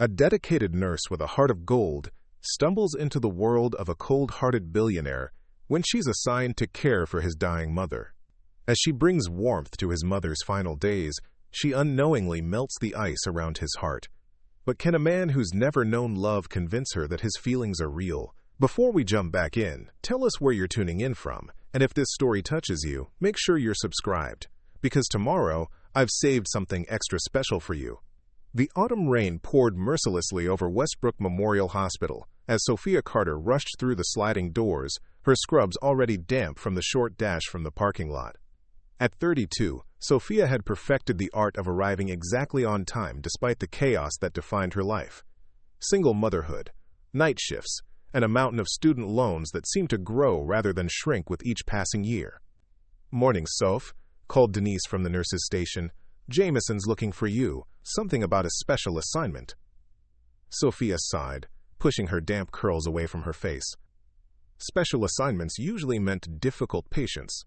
A dedicated nurse with a heart of gold stumbles into the world of a cold-hearted billionaire when she's assigned to care for his dying mother. As she brings warmth to his mother's final days, she unknowingly melts the ice around his heart. But can a man who's never known love convince her that his feelings are real? Before we jump back in, tell us where you're tuning in from, and if this story touches you, make sure you're subscribed, because tomorrow I've saved something extra special for you. The autumn rain poured mercilessly over Westbrook Memorial Hospital as Sophia Carter rushed through the sliding doors, her scrubs already damp from the short dash from the parking lot. At 32, Sophia had perfected the art of arriving exactly on time despite the chaos that defined her life. Single motherhood, night shifts, and a mountain of student loans that seemed to grow rather than shrink with each passing year. "Morning, Soph," called Denise from the nurse's station. "Jameson's looking for you. Something about a special assignment." Sophia sighed, pushing her damp curls away from her face. Special assignments usually meant difficult patients,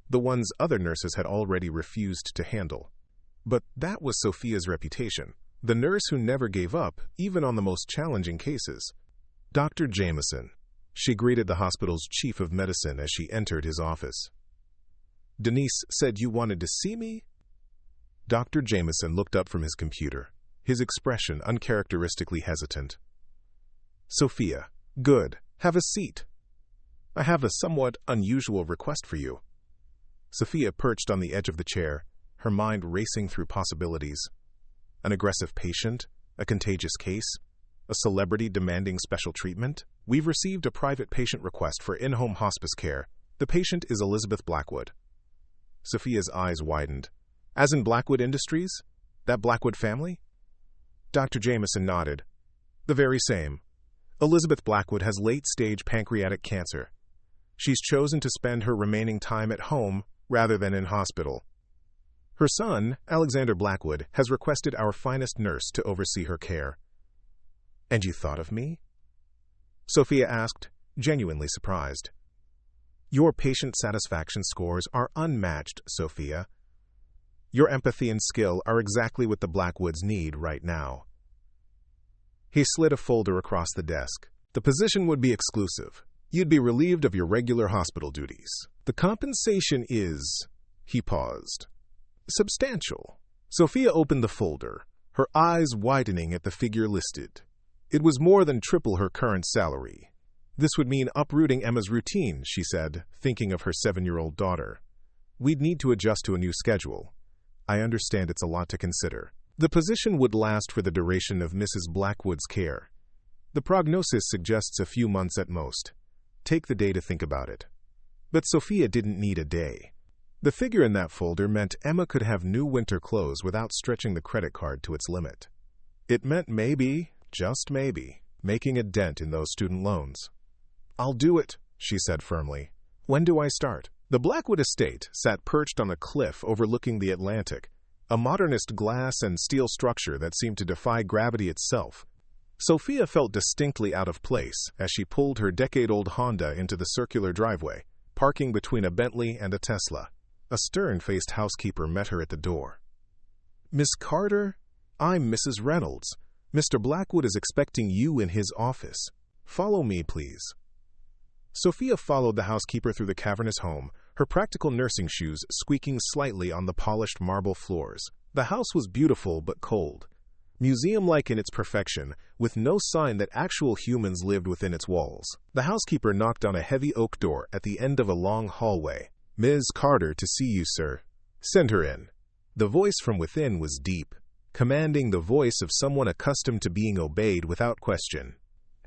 the ones other nurses had already refused to handle. But that was Sophia's reputation, the nurse who never gave up, even on the most challenging cases. "Dr. Jameson," she greeted the hospital's chief of medicine as she entered his office. "Denise said you wanted to see me?" Dr. Jameson looked up from his computer, his expression uncharacteristically hesitant. "Sophia, good. Have a seat. I have a somewhat unusual request for you." Sophia perched on the edge of the chair, her mind racing through possibilities. An aggressive patient? A contagious case? A celebrity demanding special treatment? "We've received a private patient request for in-home hospice care. The patient is Elizabeth Blackwood." Sophia's eyes widened. "As in Blackwood Industries? That Blackwood family?" Dr. Jameson nodded. "The very same. Elizabeth Blackwood has late-stage pancreatic cancer. She's chosen to spend her remaining time at home rather than in hospital. Her son, Alexander Blackwood, has requested our finest nurse to oversee her care." "And you thought of me?" Sophia asked, genuinely surprised. "Your patient satisfaction scores are unmatched, Sophia. Your empathy and skill are exactly what the Blackwoods need right now." He slid a folder across the desk. "The position would be exclusive. You'd be relieved of your regular hospital duties. The compensation is—" He paused. "Substantial." Sophia opened the folder, her eyes widening at the figure listed. It was more than triple her current salary. "This would mean uprooting Emma's routine," she said, thinking of her 7-year-old daughter. "We'd need to adjust to a new schedule. I understand it's a lot to consider. The position would last for the duration of Mrs. Blackwood's care. The prognosis suggests a few months at most. Take the day to think about it." But Sophia didn't need a day. The figure in that folder meant Emma could have new winter clothes without stretching the credit card to its limit. It meant maybe, just maybe, making a dent in those student loans. "I'll do it," she said firmly. "When do I start?" The Blackwood estate sat perched on a cliff overlooking the Atlantic, a modernist glass and steel structure that seemed to defy gravity itself. Sophia felt distinctly out of place as she pulled her decade-old Honda into the circular driveway, parking between a Bentley and a Tesla. A stern-faced housekeeper met her at the door. "Miss Carter, I'm Mrs. Reynolds. Mr. Blackwood is expecting you in his office. Follow me, please." Sophia followed the housekeeper through the cavernous home, her practical nursing shoes squeaking slightly on the polished marble floors. The house was beautiful but cold, museum-like in its perfection, with no sign that actual humans lived within its walls. The housekeeper knocked on a heavy oak door at the end of a long hallway. "Ms. Carter to see you, sir." "Send her in." The voice from within was deep, commanding, the voice of someone accustomed to being obeyed without question.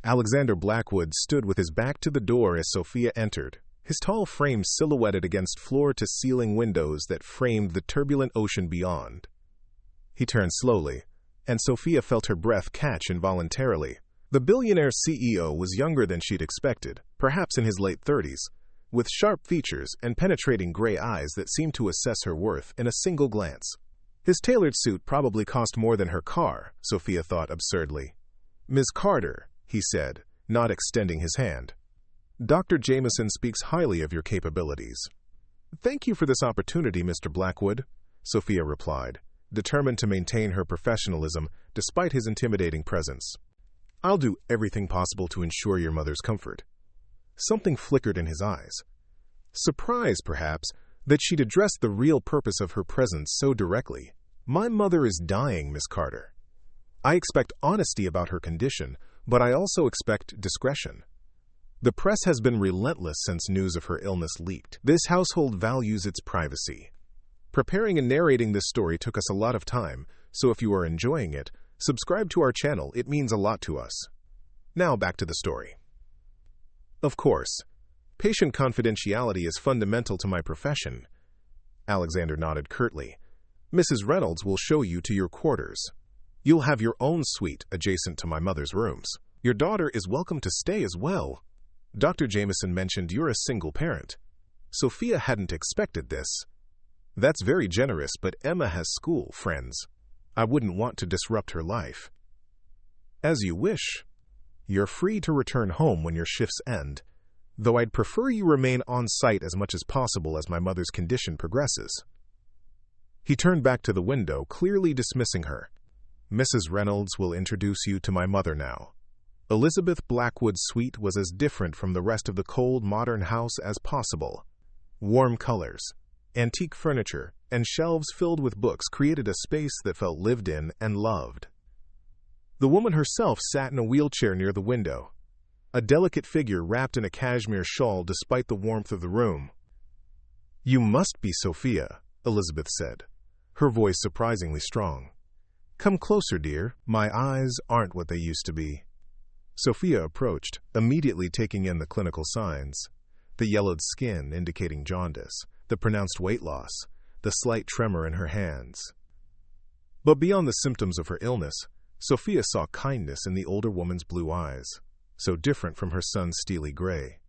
Alexander Blackwood stood with his back to the door as Sophia entered, his tall frame silhouetted against floor-to-ceiling windows that framed the turbulent ocean beyond. He turned slowly, and Sophia felt her breath catch involuntarily. The billionaire CEO was younger than she'd expected, perhaps in his late 30s, with sharp features and penetrating gray eyes that seemed to assess her worth in a single glance. His tailored suit probably cost more than her car, Sophia thought absurdly. "Ms. Carter," he said, not extending his hand. "Dr. Jameson speaks highly of your capabilities." "Thank you for this opportunity, Mr. Blackwood," Sophia replied, determined to maintain her professionalism despite his intimidating presence. "I'll do everything possible to ensure your mother's comfort." Something flickered in his eyes. Surprise, perhaps, that she'd addressed the real purpose of her presence so directly. "My mother is dying, Miss Carter. I expect honesty about her condition, but I also expect discretion. The press has been relentless since news of her illness leaked. This household values its privacy. Preparing and narrating this story took us a lot of time, so if you are enjoying it, subscribe to our channel. It means a lot to us." Now back to the story. "Of course, patient confidentiality is fundamental to my profession." Alexander nodded curtly. "Mrs. Reynolds will show you to your quarters. You'll have your own suite adjacent to my mother's rooms. Your daughter is welcome to stay as well. Dr. Jameson mentioned you're a single parent." Sophia hadn't expected this. "That's very generous, but Emma has school, friends. I wouldn't want to disrupt her life." "As you wish. You're free to return home when your shifts end, though I'd prefer you remain on site as much as possible as my mother's condition progresses." He turned back to the window, clearly dismissing her. "Mrs. Reynolds will introduce you to my mother now." Elizabeth Blackwood's suite was as different from the rest of the cold, modern house as possible. Warm colors, antique furniture, and shelves filled with books created a space that felt lived in and loved. The woman herself sat in a wheelchair near the window, a delicate figure wrapped in a cashmere shawl despite the warmth of the room. "You must be Sophia," Elizabeth said, her voice surprisingly strong. "Come closer, dear. My eyes aren't what they used to be." Sophia approached, immediately taking in the clinical signs. The yellowed skin indicating jaundice, the pronounced weight loss, the slight tremor in her hands. But beyond the symptoms of her illness, Sophia saw kindness in the older woman's blue eyes, so different from her son's steely gray.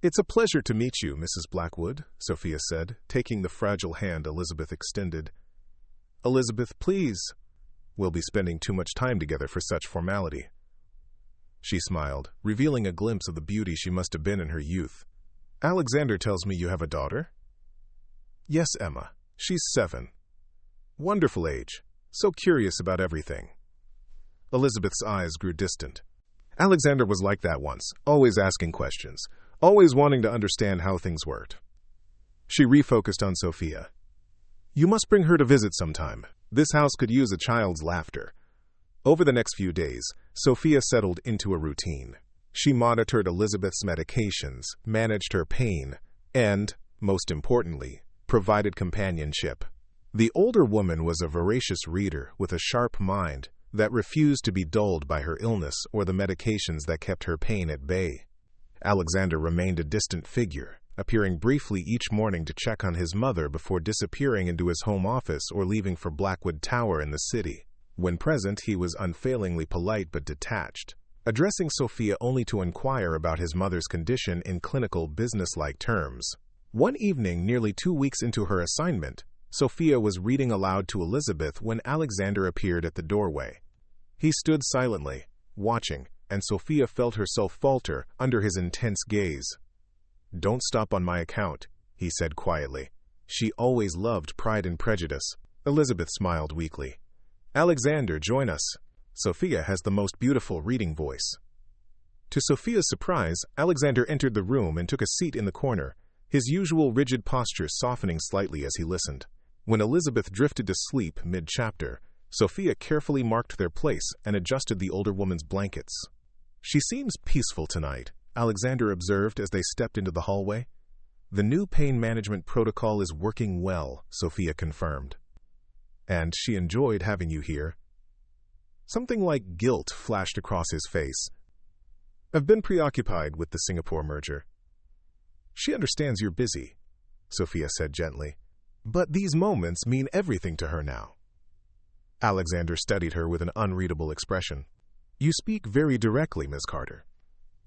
"It's a pleasure to meet you, Mrs. Blackwood," Sophia said, taking the fragile hand Elizabeth extended. "Elizabeth, please. We'll be spending too much time together for such formality." She smiled, revealing a glimpse of the beauty she must have been in her youth. "Alexander tells me you have a daughter?" "Yes, Emma. She's 7. Wonderful age. So curious about everything." Elizabeth's eyes grew distant. Alexander was like that once, always asking questions, always wanting to understand how things worked. She refocused on Sophia. "You must bring her to visit sometime. This house could use a child's laughter." Over the next few days, Sophia settled into a routine. She monitored Elizabeth's medications, managed her pain, and, most importantly, provided companionship. The older woman was a voracious reader with a sharp mind that refused to be dulled by her illness or the medications that kept her pain at bay. Alexander remained a distant figure, appearing briefly each morning to check on his mother before disappearing into his home office or leaving for Blackwood Tower in the city. When present, he was unfailingly polite but detached, addressing Sophia only to inquire about his mother's condition in clinical, businesslike terms. One evening, nearly 2 weeks into her assignment, Sophia was reading aloud to Elizabeth when Alexander appeared at the doorway. He stood silently, watching, and Sophia felt herself falter under his intense gaze. "Don't stop on my account," he said quietly. "She always loved Pride and Prejudice." Elizabeth smiled weakly. "Alexander, join us. Sophia has the most beautiful reading voice." To Sophia's surprise, Alexander entered the room and took a seat in the corner, his usual rigid posture softening slightly as he listened. When Elizabeth drifted to sleep mid-chapter, Sophia carefully marked their place and adjusted the older woman's blankets. "She seems peaceful tonight," Alexander observed as they stepped into the hallway. "The new pain management protocol is working well," Sophia confirmed. "And she enjoyed having you here." Something like guilt flashed across his face. "I've been preoccupied with the Singapore merger." "She understands you're busy," Sophia said gently. "But these moments mean everything to her now." Alexander studied her with an unreadable expression. "You speak very directly, Miss Carter."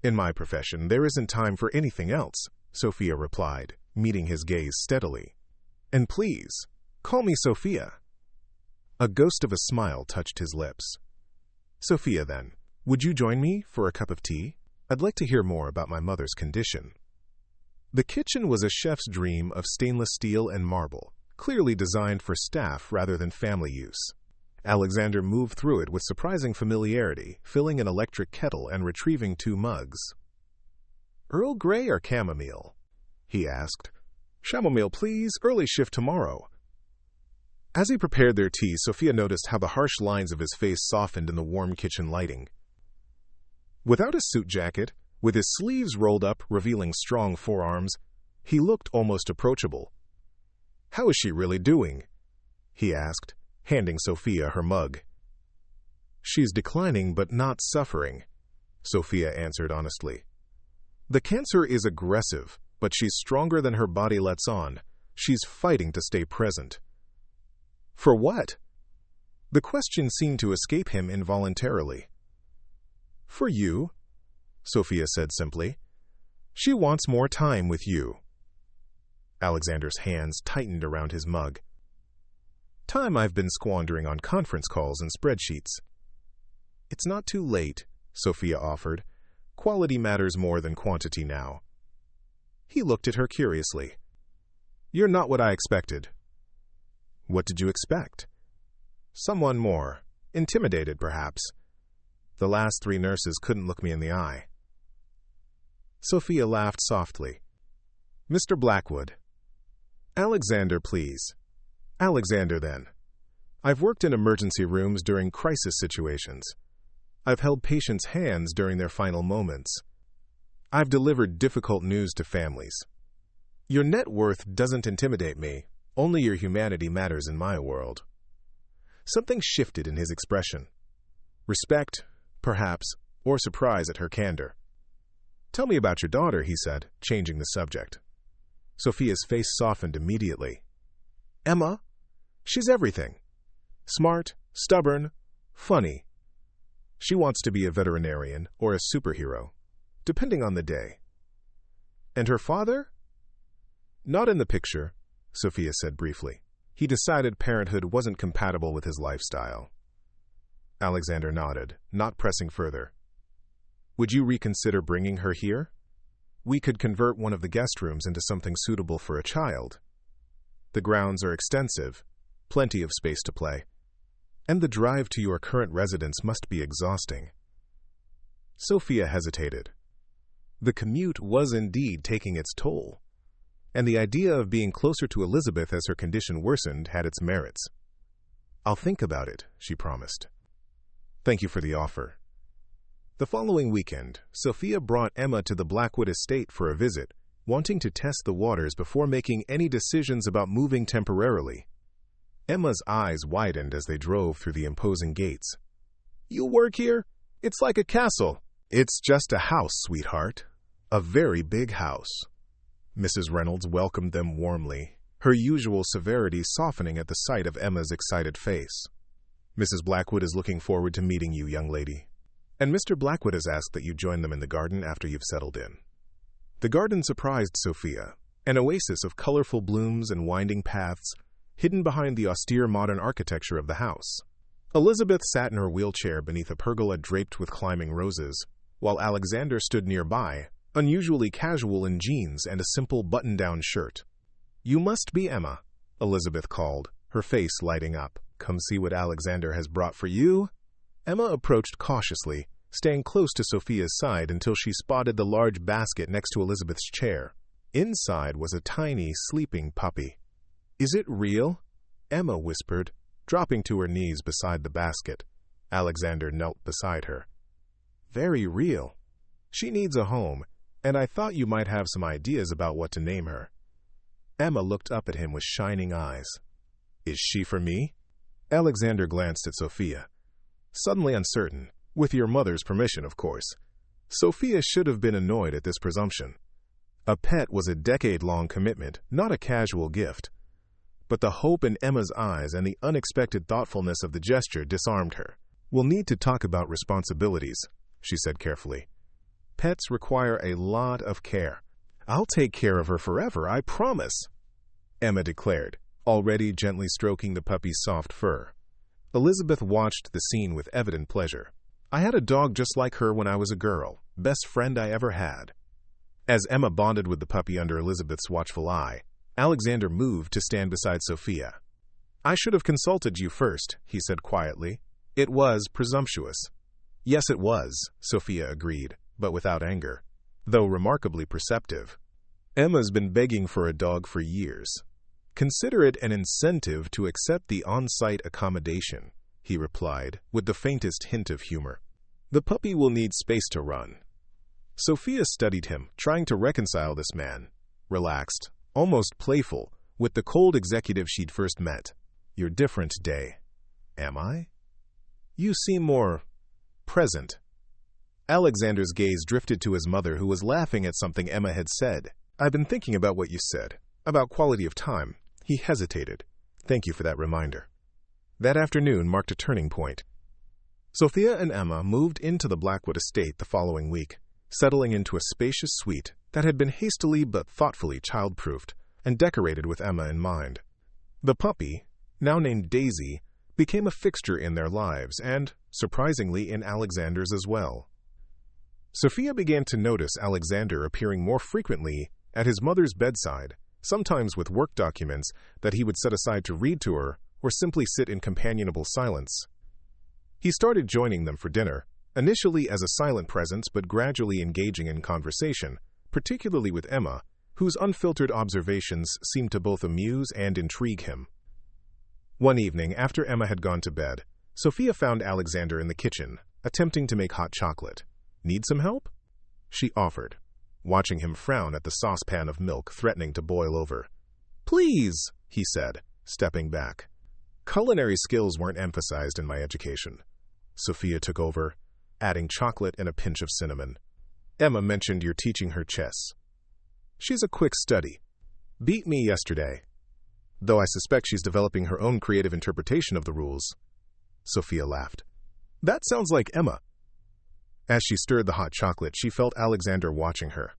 "In my profession, there isn't time for anything else," Sophia replied, meeting his gaze steadily. "And please, call me Sophia." A ghost of a smile touched his lips. "Sophia, then, would you join me for a cup of tea? I'd like to hear more about my mother's condition." The kitchen was a chef's dream of stainless steel and marble, clearly designed for staff rather than family use. Alexander moved through it with surprising familiarity, filling an electric kettle and retrieving 2 mugs. "Earl Grey or chamomile?" he asked. "Chamomile, please. Early shift tomorrow." As he prepared their tea, Sophia noticed how the harsh lines of his face softened in the warm kitchen lighting. Without a suit jacket, with his sleeves rolled up, revealing strong forearms, he looked almost approachable. "How is she really doing?" he asked, handing Sophia her mug. "She's declining but not suffering," Sophia answered honestly. "The cancer is aggressive, but she's stronger than her body lets on. She's fighting to stay present." "For what?" The question seemed to escape him involuntarily. "For you," Sophia said simply. "She wants more time with you." Alexander's hands tightened around his mug. "Time I've been squandering on conference calls and spreadsheets." "It's not too late," Sophia offered. "Quality matters more than quantity now." He looked at her curiously. "You're not what I expected." "What did you expect?" "Someone more. Intimidated, perhaps. The last 3 nurses couldn't look me in the eye." Sophia laughed softly. "Mr. Blackwood." "Alexander, please." "Alexander, then. I've worked in emergency rooms during crisis situations. I've held patients' hands during their final moments. I've delivered difficult news to families. Your net worth doesn't intimidate me. Only your humanity matters in my world." Something shifted in his expression. Respect, perhaps, or surprise at her candor. "Tell me about your daughter," he said, changing the subject. Sophia's face softened immediately. "Emma? She's everything. Smart, stubborn, funny. She wants to be a veterinarian or a superhero, depending on the day." "And her father?" "Not in the picture," Sophia said briefly. "He decided parenthood wasn't compatible with his lifestyle." Alexander nodded, not pressing further. "Would you reconsider bringing her here? We could convert one of the guest rooms into something suitable for a child. The grounds are extensive, plenty of space to play. And the drive to your current residence must be exhausting." Sophia hesitated. The commute was indeed taking its toll, and the idea of being closer to Elizabeth as her condition worsened had its merits. "I'll think about it," she promised. "Thank you for the offer." The following weekend, Sophia brought Emma to the Blackwood estate for a visit, wanting to test the waters before making any decisions about moving temporarily. Emma's eyes widened as they drove through the imposing gates. "You work here? It's like a castle." "It's just a house, sweetheart. A very big house." Mrs. Reynolds welcomed them warmly, her usual severity softening at the sight of Emma's excited face. "Mrs. Blackwood is looking forward to meeting you, young lady. And Mr. Blackwood has asked that you join them in the garden after you've settled in." The garden surprised Sophia, an oasis of colorful blooms and winding paths, hidden behind the austere modern architecture of the house. Elizabeth sat in her wheelchair beneath a pergola draped with climbing roses, while Alexander stood nearby, unusually casual in jeans and a simple button-down shirt. "You must be Emma," Elizabeth called, her face lighting up. "Come see what Alexander has brought for you." Emma approached cautiously, staying close to Sophia's side until she spotted the large basket next to Elizabeth's chair. Inside was a tiny, sleeping puppy. "Is it real?" Emma whispered, dropping to her knees beside the basket. Alexander knelt beside her. "Very real. She needs a home, and I thought you might have some ideas about what to name her." Emma looked up at him with shining eyes. "Is she for me?" Alexander glanced at Sophia, suddenly uncertain. "With your mother's permission, of course." Sophia should have been annoyed at this presumption. A pet was a decade-long commitment, not a casual gift. But the hope in Emma's eyes and the unexpected thoughtfulness of the gesture disarmed her. "We'll need to talk about responsibilities," she said carefully. "Pets require a lot of care." "I'll take care of her forever, I promise," Emma declared, already gently stroking the puppy's soft fur. Elizabeth watched the scene with evident pleasure. "I had a dog just like her when I was a girl, best friend I ever had." As Emma bonded with the puppy under Elizabeth's watchful eye, Alexander moved to stand beside Sophia. "I should have consulted you first," he said quietly. "It was presumptuous." "Yes, it was," Sophia agreed, but without anger, though remarkably perceptive. "Emma's been begging for a dog for years. Consider it an incentive to accept the on-site accommodation," he replied, with the faintest hint of humor. "The puppy will need space to run." Sophia studied him, trying to reconcile this man, relaxed, almost playful, with the cold executive she'd first met. "You're different, Day." "Am I?" "You seem more present." Alexander's gaze drifted to his mother, who was laughing at something Emma had said. "I've been thinking about what you said, about quality of time." He hesitated. "Thank you for that reminder." That afternoon marked a turning point. Sophia and Emma moved into the Blackwood estate the following week, settling into a spacious suite that had been hastily but thoughtfully child-proofed and decorated with Emma in mind. The puppy, now named Daisy, became a fixture in their lives and, surprisingly, in Alexander's as well. Sophia began to notice Alexander appearing more frequently at his mother's bedside, sometimes with work documents that he would set aside to read to her or simply sit in companionable silence. He started joining them for dinner, initially as a silent presence but gradually engaging in conversation, particularly with Emma, whose unfiltered observations seemed to both amuse and intrigue him. One evening, after Emma had gone to bed, Sophia found Alexander in the kitchen, attempting to make hot chocolate. "Need some help?" she offered, watching him frown at the saucepan of milk threatening to boil over. "Please," he said, stepping back. "Culinary skills weren't emphasized in my education." Sophia took over, adding chocolate and a pinch of cinnamon. "Emma mentioned you're teaching her chess." "She's a quick study. Beat me yesterday. Though I suspect she's developing her own creative interpretation of the rules." Sophia laughed. "That sounds like Emma." As she stirred the hot chocolate, she felt Alexander watching her.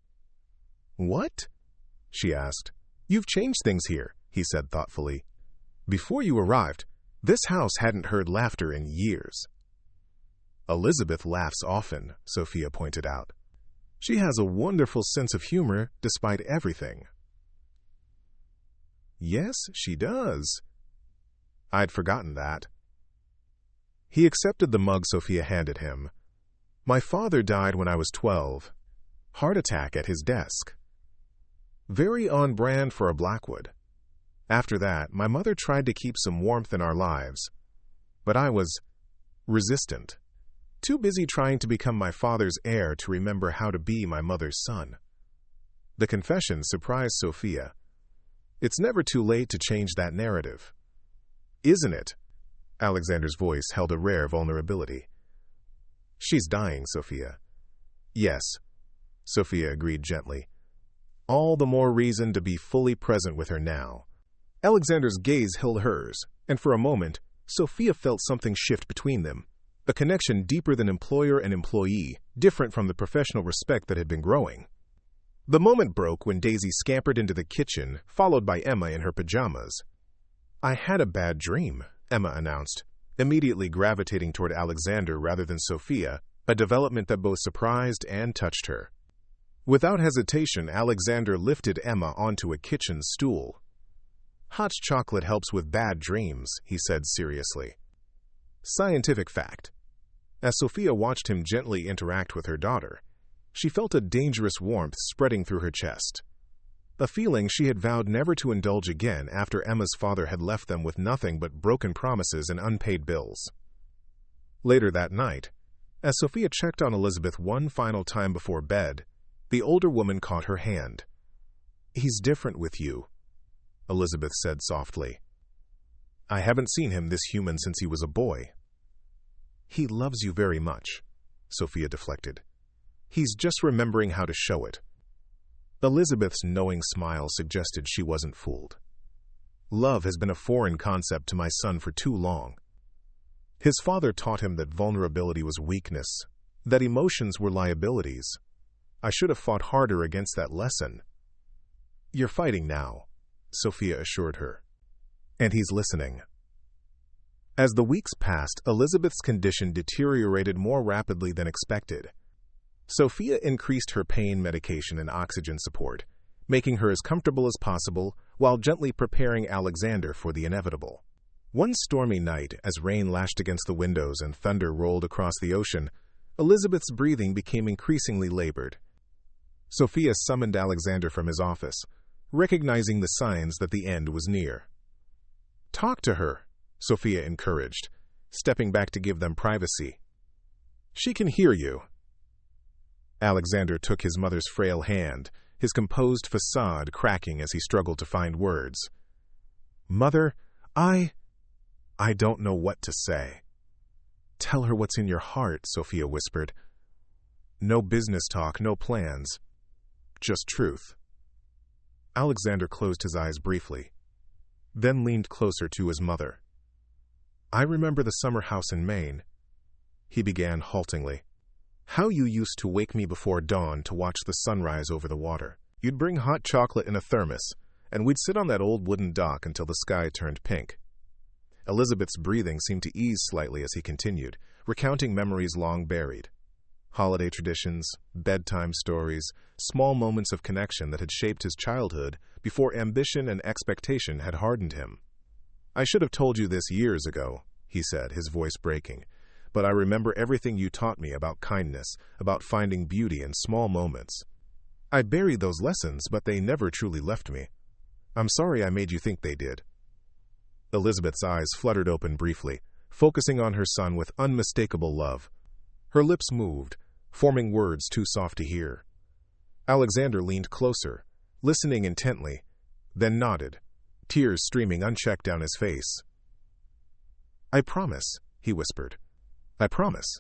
"What?" she asked. "You've changed things here," he said thoughtfully. "Before you arrived, this house hadn't heard laughter in years." "Elizabeth laughs often," Sophia pointed out. "She has a wonderful sense of humor despite everything." "Yes, she does." "I'd forgotten that." He accepted the mug Sophia handed him. "My father died when I was 12. Heart attack at his desk." Very on brand for a Blackwood. After that, my mother tried to keep some warmth in our lives. But I was resistant. Too busy trying to become my father's heir to remember how to be my mother's son. The confession surprised Sophia. It's never too late to change that narrative. "Isn't it?" Alexander's voice held a rare vulnerability. "She's dying, Sophia." "Yes," Sophia agreed gently. "All the more reason to be fully present with her now." Alexander's gaze held hers, and for a moment, Sophia felt something shift between them, a connection deeper than employer and employee, different from the professional respect that had been growing. The moment broke when Daisy scampered into the kitchen, followed by Emma in her pajamas. "I had a bad dream," Emma announced, immediately gravitating toward Alexander rather than Sophia, a development that both surprised and touched her. Without hesitation, Alexander lifted Emma onto a kitchen stool. "Hot chocolate helps with bad dreams," he said seriously. Scientific fact. As Sophia watched him gently interact with her daughter, she felt a dangerous warmth spreading through her chest, a feeling she had vowed never to indulge again after Emma's father had left them with nothing but broken promises and unpaid bills. Later that night, as Sophia checked on Elizabeth one final time before bed, the older woman caught her hand. "He's different with you," Elizabeth said softly. "I haven't seen him this human since he was a boy." "He loves you very much," Sophia deflected. "He's just remembering how to show it." Elizabeth's knowing smile suggested she wasn't fooled. "Love has been a foreign concept to my son for too long. His father taught him that vulnerability was weakness, that emotions were liabilities. I should have fought harder against that lesson." "You're fighting now," Sophia assured her. "And he's listening." As the weeks passed, Elizabeth's condition deteriorated more rapidly than expected. Sophia increased her pain medication and oxygen support, making her as comfortable as possible while gently preparing Alexander for the inevitable. One stormy night, as rain lashed against the windows and thunder rolled across the ocean, Elizabeth's breathing became increasingly labored. Sophia summoned Alexander from his office, recognizing the signs that the end was near. "Talk to her," Sophia encouraged, stepping back to give them privacy. "She can hear you." Alexander took his mother's frail hand, his composed facade cracking as he struggled to find words. "Mother, I don't know what to say." "Tell her what's in your heart," Sophia whispered. "No business talk, no plans. Just truth." Alexander closed his eyes briefly, then leaned closer to his mother. "I remember the summer house in Maine," he began haltingly. "How you used to wake me before dawn to watch the sunrise over the water. You'd bring hot chocolate in a thermos, and we'd sit on that old wooden dock until the sky turned pink." Elizabeth's breathing seemed to ease slightly as he continued, recounting memories long buried. Holiday traditions, bedtime stories, small moments of connection that had shaped his childhood before ambition and expectation had hardened him. "I should have told you this years ago," he said, his voice breaking, "but I remember everything you taught me about kindness, about finding beauty in small moments. I buried those lessons, but they never truly left me. I'm sorry I made you think they did." Elizabeth's eyes fluttered open briefly, focusing on her son with unmistakable love. Her lips moved, forming words too soft to hear. Alexander leaned closer, listening intently, then nodded, tears streaming unchecked down his face. "I promise," he whispered. "I promise."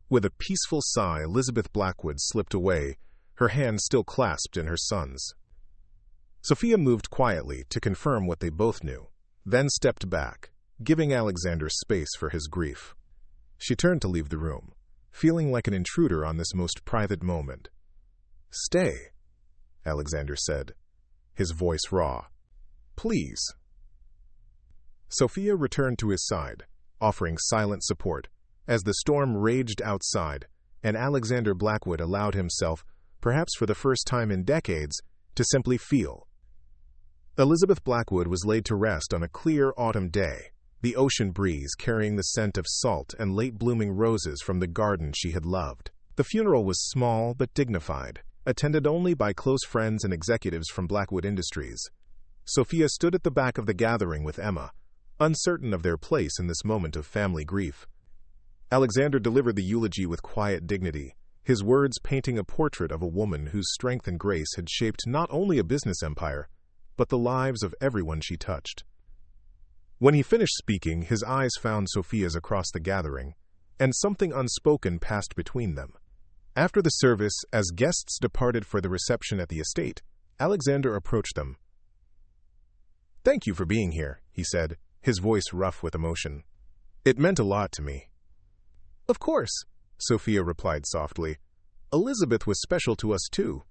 With a peaceful sigh, Elizabeth Blackwood slipped away, her hand still clasped in her son's. Sophia moved quietly to confirm what they both knew, then stepped back, giving Alexander space for his grief. She turned to leave the room, feeling like an intruder on this most private moment. "Stay," Alexander said, his voice raw. "Please." Sophia returned to his side, offering silent support, as the storm raged outside, and Alexander Blackwood allowed himself, perhaps for the first time in decades, to simply feel. Elizabeth Blackwood was laid to rest on a clear autumn day, the ocean breeze carrying the scent of salt and late-blooming roses from the garden she had loved. The funeral was small but dignified, attended only by close friends and executives from Blackwood Industries. Sophia stood at the back of the gathering with Emma, uncertain of their place in this moment of family grief. Alexander delivered the eulogy with quiet dignity, his words painting a portrait of a woman whose strength and grace had shaped not only a business empire, but the lives of everyone she touched. When he finished speaking, his eyes found Sophia's across the gathering, and something unspoken passed between them. After the service, as guests departed for the reception at the estate, Alexander approached them. "Thank you for being here," he said, his voice rough with emotion. "It meant a lot to me." "Of course," Sophia replied softly. "Elizabeth was special to us too."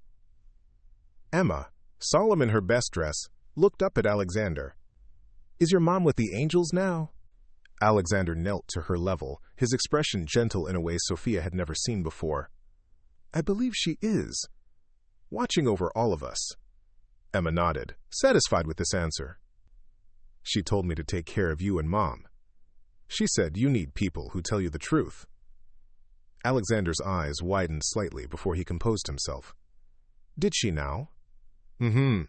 Emma, solemn in her best dress, looked up at Alexander. "Is your mom with the angels now?" Alexander knelt to her level, his expression gentle in a way Sophia had never seen before. "I believe she is. Watching over all of us." Emma nodded, satisfied with this answer. "She told me to take care of you and Mom. She said you need people who tell you the truth." Alexander's eyes widened slightly before he composed himself. "Did she now?" "Mm-hmm.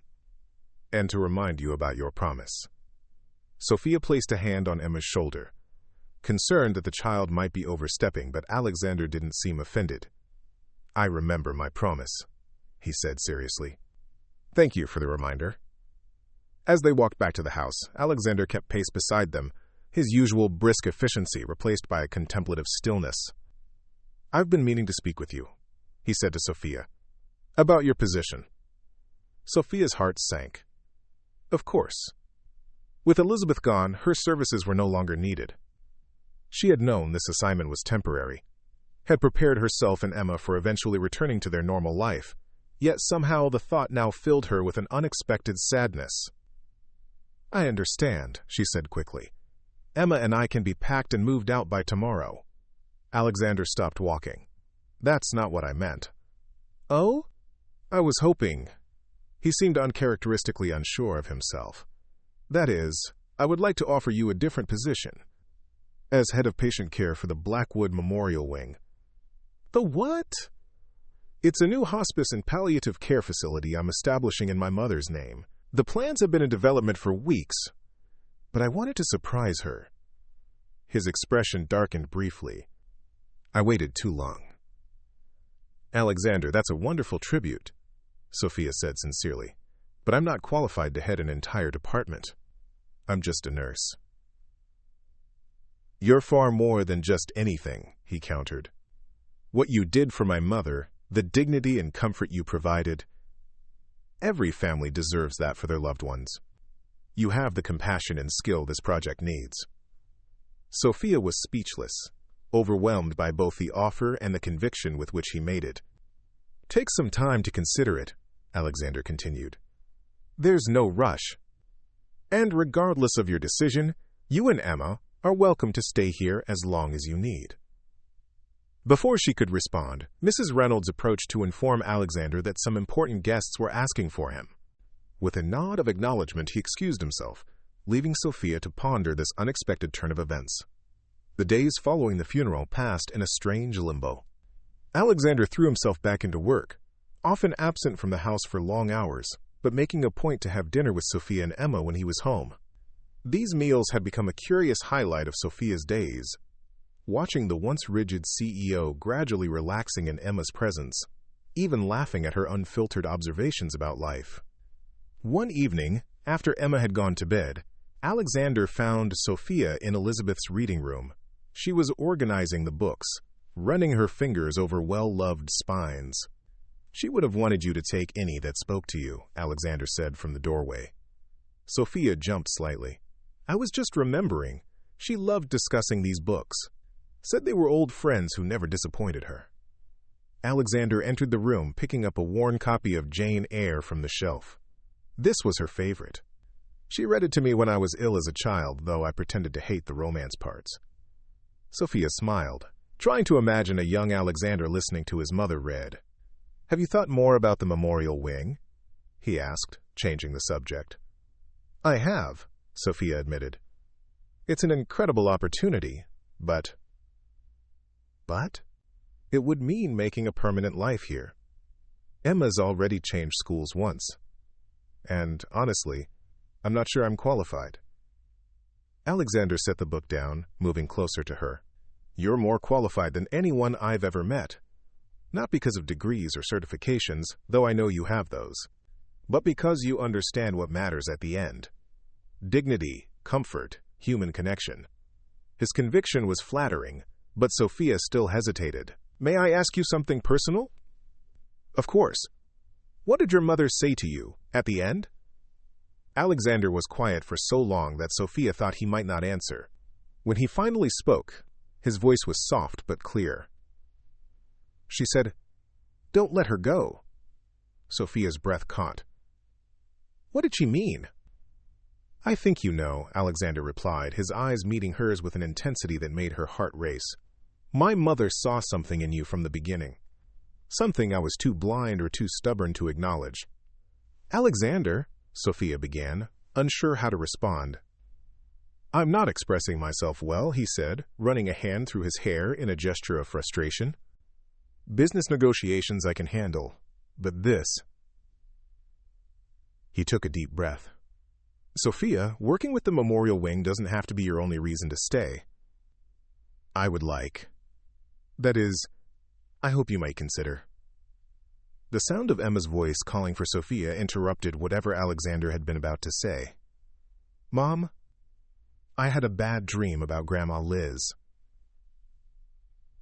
And to remind you about your promise." Sophia placed a hand on Emma's shoulder, concerned that the child might be overstepping, but Alexander didn't seem offended. "I remember my promise," he said seriously. "Thank you for the reminder." As they walked back to the house, Alexander kept pace beside them, his usual brisk efficiency replaced by a contemplative stillness. "I've been meaning to speak with you," he said to Sophia, "about your position." Sophia's heart sank. Of course. With Elizabeth gone, her services were no longer needed. She had known this assignment was temporary, had prepared herself and Emma for eventually returning to their normal life, yet somehow the thought now filled her with an unexpected sadness. "I understand," she said quickly. "Emma and I can be packed and moved out by tomorrow." Alexander stopped walking. "That's not what I meant." "Oh?" I was hoping. He seemed uncharacteristically unsure of himself. That is, I would like to offer you a different position. As head of patient care for the Blackwood Memorial Wing. The what? It's a new hospice and palliative care facility I'm establishing in my mother's name. The plans have been in development for weeks, but I wanted to surprise her. His expression darkened briefly. I waited too long. Alexander, that's a wonderful tribute, Sophia said sincerely, but I'm not qualified to head an entire department. I'm just a nurse. You're far more than just anything, he countered. What you did for my mother, the dignity and comfort you provided, every family deserves that for their loved ones. You have the compassion and skill this project needs. Sophia was speechless, overwhelmed by both the offer and the conviction with which he made it. Take some time to consider it, Alexander continued. There's no rush. And regardless of your decision, you and Emma are welcome to stay here as long as you need. Before she could respond, Mrs. Reynolds approached to inform Alexander that some important guests were asking for him. With a nod of acknowledgement, he excused himself, leaving Sophia to ponder this unexpected turn of events. The days following the funeral passed in a strange limbo. Alexander threw himself back into work, often absent from the house for long hours, but making a point to have dinner with Sophia and Emma when he was home. These meals had become a curious highlight of Sophia's days. Watching the once rigid CEO gradually relaxing in Emma's presence, even laughing at her unfiltered observations about life. One evening, after Emma had gone to bed, Alexander found Sophia in Elizabeth's reading room. She was organizing the books, running her fingers over well-loved spines. She would have wanted you to take any that spoke to you, Alexander said from the doorway. Sophia jumped slightly. I was just remembering. She loved discussing these books. Said they were old friends who never disappointed her. Alexander entered the room, picking up a worn copy of Jane Eyre from the shelf. This was her favorite. She read it to me when I was ill as a child, though I pretended to hate the romance parts. Sophia smiled, trying to imagine a young Alexander listening to his mother read. Have you thought more about the memorial wing? He asked, changing the subject. I have, Sophia admitted. It's an incredible opportunity, but... But? It would mean making a permanent life here. Emma's already changed schools once. And, honestly, I'm not sure I'm qualified. Alexander set the book down, moving closer to her. You're more qualified than anyone I've ever met. Not because of degrees or certifications, though I know you have those, but because you understand what matters at the end. Dignity, comfort, human connection. His conviction was flattering, but Sophia still hesitated. May I ask you something personal? Of course. What did your mother say to you, at the end? Alexander was quiet for so long that Sophia thought he might not answer. When he finally spoke, his voice was soft but clear. She said, "Don't let her go." Sophia's breath caught. What did she mean? I think you know, Alexander replied, his eyes meeting hers with an intensity that made her heart race. My mother saw something in you from the beginning. Something I was too blind or too stubborn to acknowledge. Alexander, Sophia began, unsure how to respond. I'm not expressing myself well, he said, running a hand through his hair in a gesture of frustration. Business negotiations I can handle, but this... He took a deep breath. Sophia, working with the memorial wing doesn't have to be your only reason to stay. I would like. That is, I hope you might consider. The sound of Emma's voice calling for Sophia interrupted whatever Alexander had been about to say. Mom, I had a bad dream about Grandma Liz.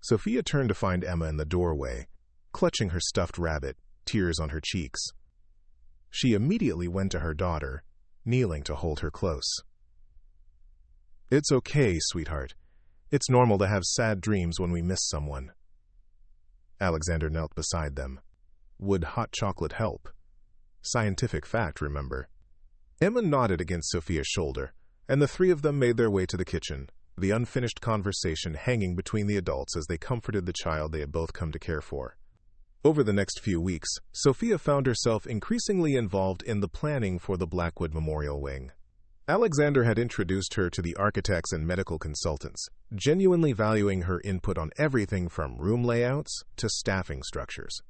Sophia turned to find Emma in the doorway, clutching her stuffed rabbit, tears on her cheeks. She immediately went to her daughter, kneeling to hold her close. It's okay, sweetheart. It's normal to have sad dreams when we miss someone. Alexander knelt beside them. Would hot chocolate help? Scientific fact, remember. Emma nodded against Sophia's shoulder, and the three of them made their way to the kitchen, the unfinished conversation hanging between the adults as they comforted the child they had both come to care for. Over the next few weeks, Sophia found herself increasingly involved in the planning for the Blackwood Memorial Wing. Alexander had introduced her to the architects and medical consultants, genuinely valuing her input on everything from room layouts to staffing structures.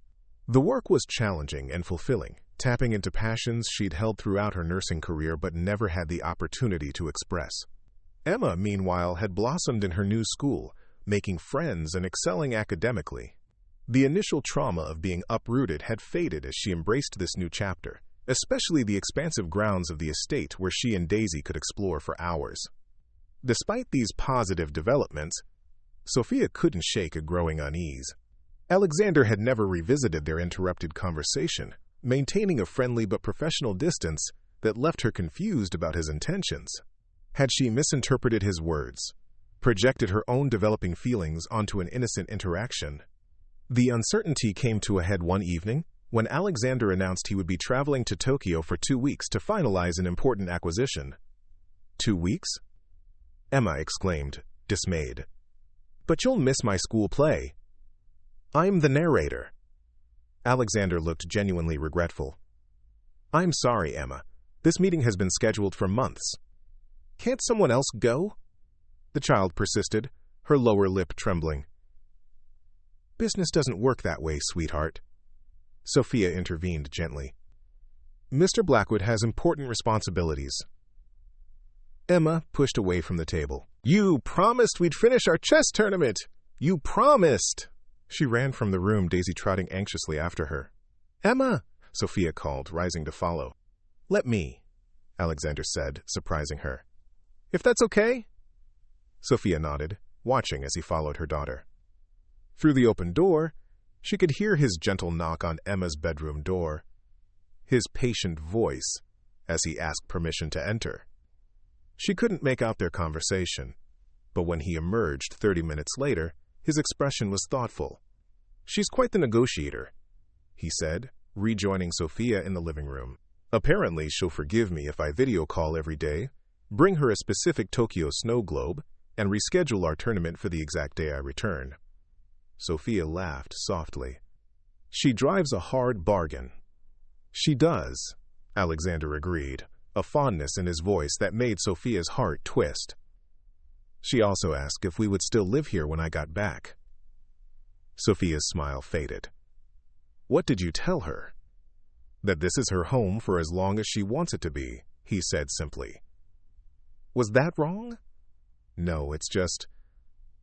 The work was challenging and fulfilling, tapping into passions she'd held throughout her nursing career but never had the opportunity to express. Emma, meanwhile, had blossomed in her new school, making friends and excelling academically. The initial trauma of being uprooted had faded as she embraced this new chapter, especially the expansive grounds of the estate where she and Daisy could explore for hours. Despite these positive developments, Sophia couldn't shake a growing unease. Alexander had never revisited their interrupted conversation, maintaining a friendly but professional distance that left her confused about his intentions. Had she misinterpreted his words, projected her own developing feelings onto an innocent interaction? The uncertainty came to a head one evening when Alexander announced he would be traveling to Tokyo for 2 weeks to finalize an important acquisition. 2 weeks? Emma exclaimed, dismayed. But you'll miss my school play. I'm the narrator. Alexander looked genuinely regretful. I'm sorry, Emma. This meeting has been scheduled for months. Can't someone else go? The child persisted, her lower lip trembling. Business doesn't work that way, sweetheart. Sophia intervened gently. Mr. Blackwood has important responsibilities. Emma pushed away from the table. You promised we'd finish our chess tournament! You promised! She ran from the room, Daisy trotting anxiously after her. Emma! Sophia called, rising to follow. Let me, Alexander said, surprising her. If that's okay? Sophia nodded, watching as he followed her daughter. Through the open door, she could hear his gentle knock on Emma's bedroom door, his patient voice as he asked permission to enter. She couldn't make out their conversation, but when he emerged 30 minutes later, his expression was thoughtful. She's quite the negotiator, he said, rejoining Sophia in the living room. Apparently, she'll forgive me if I video call every day, bring her a specific Tokyo snow globe, and reschedule our tournament for the exact day I return. Sophia laughed softly. She drives a hard bargain. She does, Alexander agreed, a fondness in his voice that made Sophia's heart twist. She also asked if we would still live here when I got back. Sophia's smile faded. What did you tell her? That this is her home for as long as she wants it to be, he said simply. Was that wrong? No, it's just...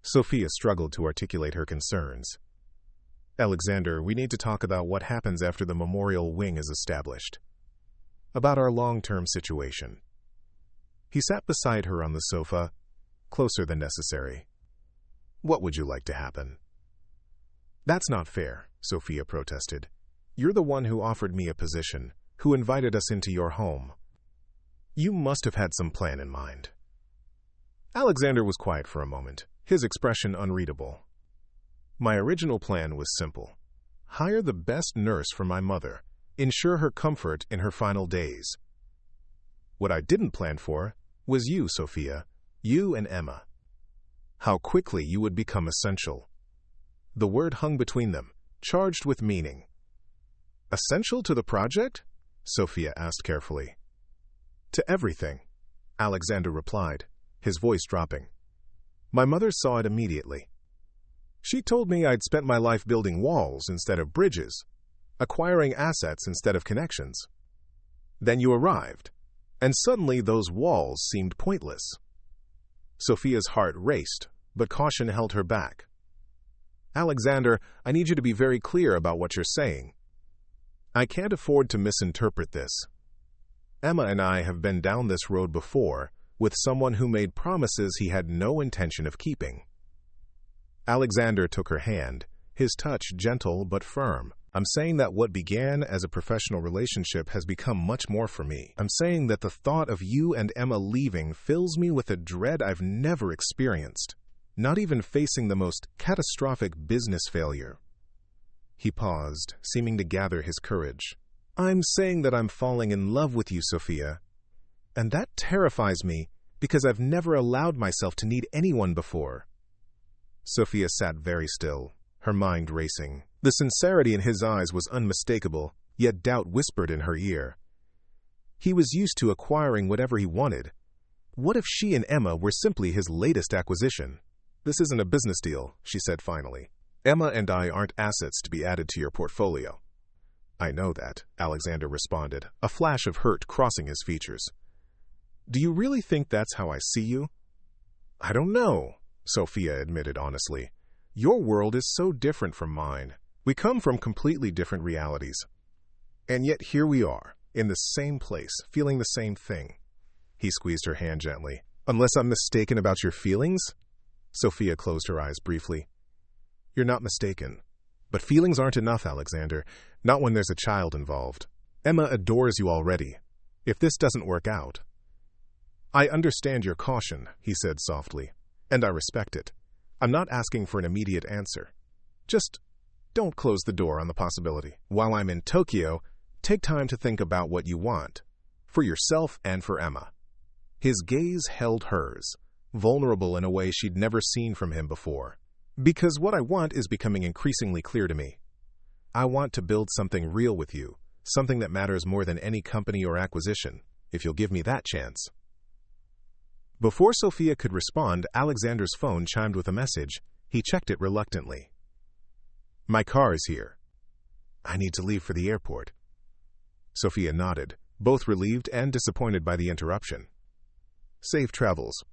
Sophia struggled to articulate her concerns. Alexander, we need to talk about what happens after the memorial wing is established. About our long-term situation. He sat beside her on the sofa, closer than necessary. What would you like to happen? That's not fair, Sophia protested. You're the one who offered me a position, who invited us into your home. You must have had some plan in mind. Alexander was quiet for a moment, his expression unreadable. My original plan was simple. Hire the best nurse for my mother, ensure her comfort in her final days. What I didn't plan for was you, Sophia, you and Emma. How quickly you would become essential. The word hung between them, charged with meaning. Essential to the project? Sophia asked carefully. To everything, Alexander replied, his voice dropping. My mother saw it immediately. She told me I'd spent my life building walls instead of bridges, acquiring assets instead of connections. Then you arrived, and suddenly those walls seemed pointless. Sophia's heart raced, but caution held her back. Alexander, I need you to be very clear about what you're saying. I can't afford to misinterpret this. Emma and I have been down this road before with someone who made promises he had no intention of keeping. Alexander took her hand, his touch gentle but firm. I'm saying that what began as a professional relationship has become much more for me. I'm saying that the thought of you and Emma leaving fills me with a dread I've never experienced, not even facing the most catastrophic business failure. He paused, seeming to gather his courage. I'm saying that I'm falling in love with you, Sophia. And that terrifies me because I've never allowed myself to need anyone before. Sophia sat very still, her mind racing, The sincerity in his eyes was unmistakable, yet doubt whispered in her ear. He was used to acquiring whatever he wanted. What if she and Emma were simply his latest acquisition? "This isn't a business deal," she said finally. "Emma and I aren't assets to be added to your portfolio." "I know that," Alexander responded, a flash of hurt crossing his features. "Do you really think that's how I see you?" "I don't know," Sophia admitted honestly. "Your world is so different from mine. We come from completely different realities. And yet here we are, in the same place, feeling the same thing." He squeezed her hand gently. "Unless I'm mistaken about your feelings?" Sophia closed her eyes briefly. "You're not mistaken. But feelings aren't enough, Alexander, not when there's a child involved. Emma adores you already. If this doesn't work out—" "I understand your caution," he said softly, "and I respect it. I'm not asking for an immediate answer. Just don't close the door on the possibility. While I'm in Tokyo, take time to think about what you want, for yourself and for Emma." His gaze held hers, vulnerable in a way she'd never seen from him before. "Because what I want is becoming increasingly clear to me. I want to build something real with you, something that matters more than any company or acquisition, if you'll give me that chance." Before Sophia could respond, Alexander's phone chimed with a message. He checked it reluctantly. "My car is here. I need to leave for the airport." Sophia nodded, both relieved and disappointed by the interruption. "Safe travels."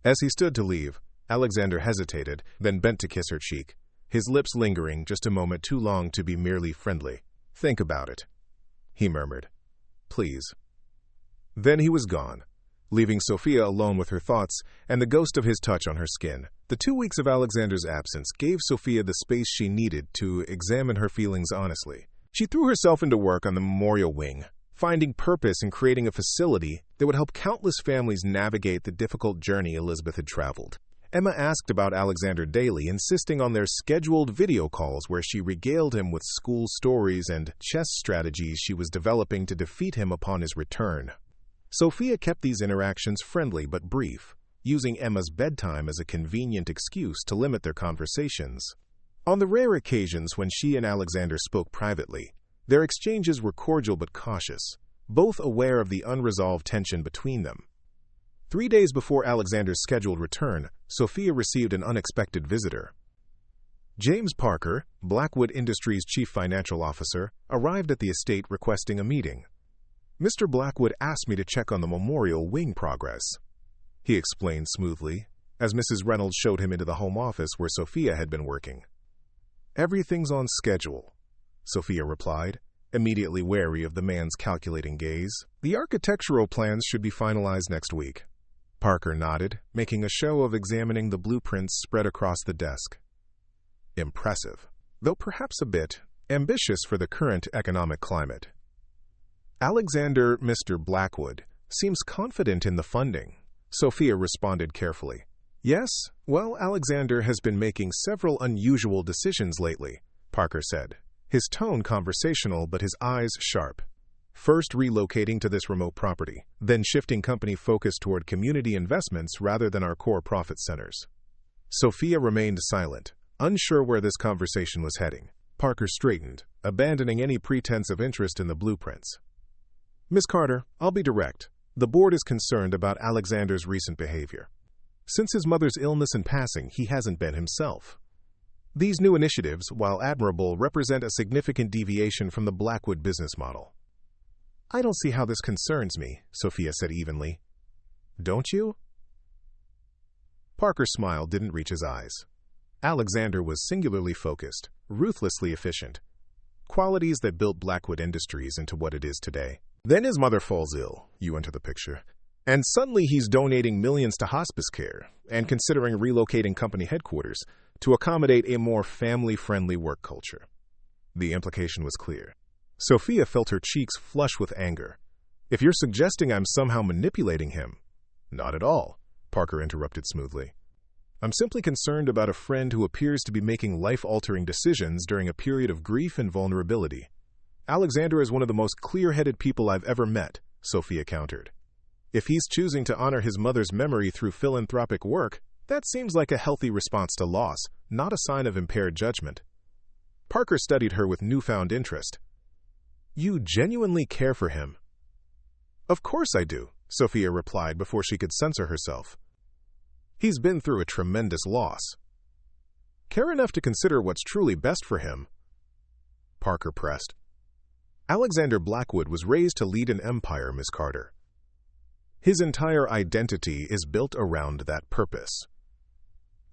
As he stood to leave, Alexander hesitated, then bent to kiss her cheek, his lips lingering just a moment too long to be merely friendly. "Think about it," he murmured. "Please." Then he was gone, leaving Sophia alone with her thoughts and the ghost of his touch on her skin. The 2 weeks of Alexander's absence gave Sophia the space she needed to examine her feelings honestly. She threw herself into work on the memorial wing, finding purpose in creating a facility that would help countless families navigate the difficult journey Elizabeth had traveled. Emma asked about Alexander daily, insisting on their scheduled video calls where she regaled him with school stories and chess strategies she was developing to defeat him upon his return. Sophia kept these interactions friendly but brief, using Emma's bedtime as a convenient excuse to limit their conversations. On the rare occasions when she and Alexander spoke privately, their exchanges were cordial but cautious, both aware of the unresolved tension between them. 3 days before Alexander's scheduled return, Sophia received an unexpected visitor. James Parker, Blackwood Industries' chief financial officer, arrived at the estate requesting a meeting. "Mr. Blackwood asked me to check on the memorial wing progress," he explained smoothly, as Mrs. Reynolds showed him into the home office where Sophia had been working. "Everything's on schedule," Sophia replied, immediately wary of the man's calculating gaze. "The architectural plans should be finalized next week." Parker nodded, making a show of examining the blueprints spread across the desk. Impressive, though perhaps a bit ambitious for the current economic climate. "Alexander, Mr. Blackwood, seems confident in the funding," Sophia responded carefully. "Yes, well, Alexander has been making several unusual decisions lately," Parker said, his tone conversational but his eyes sharp. "First relocating to this remote property, then shifting company focus toward community investments rather than our core profit centers." Sophia remained silent, unsure where this conversation was heading. Parker straightened, abandoning any pretense of interest in the blueprints. "Miss Carter, I'll be direct. The board is concerned about Alexander's recent behavior. Since his mother's illness and passing, he hasn't been himself. These new initiatives, while admirable, represent a significant deviation from the Blackwood business model." "I don't see how this concerns me," Sophia said evenly. "Don't you?" Parker's smile didn't reach his eyes. Alexander was singularly focused, ruthlessly efficient, qualities that built Blackwood Industries into what it is today. Then his mother falls ill, you enter the picture, and suddenly he's donating millions to hospice care and considering relocating company headquarters to accommodate a more family-friendly work culture. The implication was clear. Sophia felt her cheeks flush with anger. "If you're suggesting I'm somehow manipulating him—" "Not at all," Parker interrupted smoothly. "I'm simply concerned about a friend who appears to be making life-altering decisions during a period of grief and vulnerability. Alexander is one of the most clear-headed people I've ever met," Sophia countered. "If he's choosing to honor his mother's memory through philanthropic work, that seems like a healthy response to loss, not a sign of impaired judgment." Parker studied her with newfound interest. "You genuinely care for him?" "Of course I do," Sophia replied before she could censor herself. "He's been through a tremendous loss." "Care enough to consider what's truly best for him?" Parker pressed. "Alexander Blackwood was raised to lead an empire, Miss Carter. His entire identity is built around that purpose.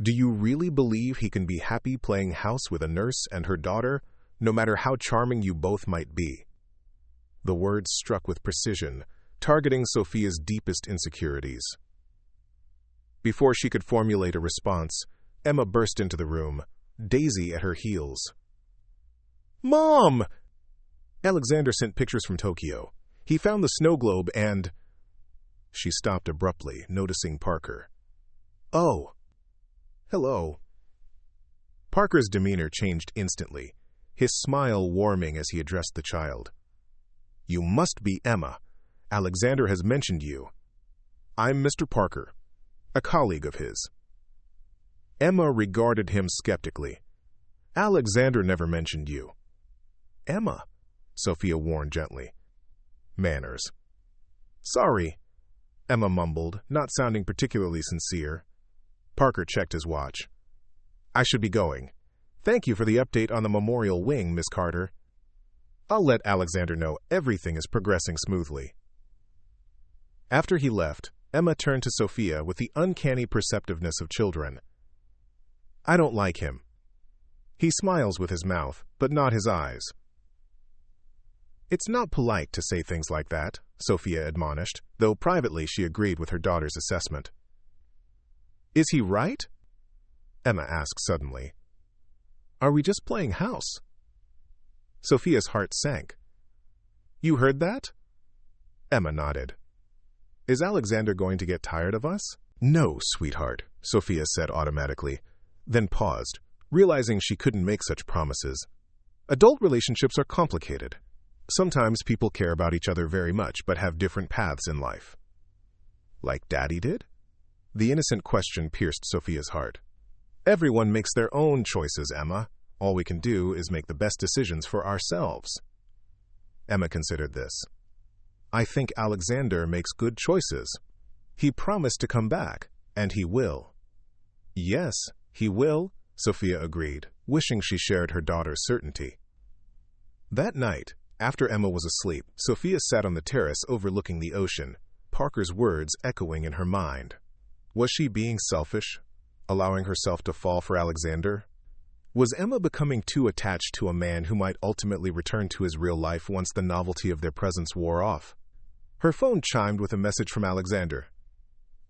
Do you really believe he can be happy playing house with a nurse and her daughter, no matter how charming you both might be?" The words struck with precision, targeting Sophia's deepest insecurities. Before she could formulate a response, Emma burst into the room, Daisy at her heels. "Mom!" "Alexander sent pictures from Tokyo. He found the snow globe and—" She stopped abruptly, noticing Parker. "Oh. Hello." Parker's demeanor changed instantly, his smile warming as he addressed the child. "You must be Emma. Alexander has mentioned you. I'm Mr. Parker, a colleague of his." Emma regarded him skeptically. "Alexander never mentioned you." "Emma," Sophia warned gently. "Manners." "Sorry," Emma mumbled, not sounding particularly sincere. Parker checked his watch. "I should be going. Thank you for the update on the memorial wing, Miss Carter. I'll let Alexander know everything is progressing smoothly." After he left, Emma turned to Sophia with the uncanny perceptiveness of children. "I don't like him. He smiles with his mouth, but not his eyes." "It's not polite to say things like that," Sophia admonished, though privately she agreed with her daughter's assessment. "Is he right?" Emma asked suddenly. "Are we just playing house?" Sophia's heart sank. "You heard that?" Emma nodded. "Is Alexander going to get tired of us?" "No, sweetheart," Sophia said automatically, then paused, realizing she couldn't make such promises. Adult relationships are complicated. Sometimes people care about each other very much but have different paths in life. "Like Daddy did?" The innocent question pierced Sophia's heart. "Everyone makes their own choices, Emma. All we can do is make the best decisions for ourselves." Emma considered this. "I think Alexander makes good choices. He promised to come back, and he will." "Yes, he will," Sophia agreed, wishing she shared her daughter's certainty. That night, after Emma was asleep, Sophia sat on the terrace overlooking the ocean, Parker's words echoing in her mind. Was she being selfish, allowing herself to fall for Alexander? Was Emma becoming too attached to a man who might ultimately return to his real life once the novelty of their presence wore off? Her phone chimed with a message from Alexander.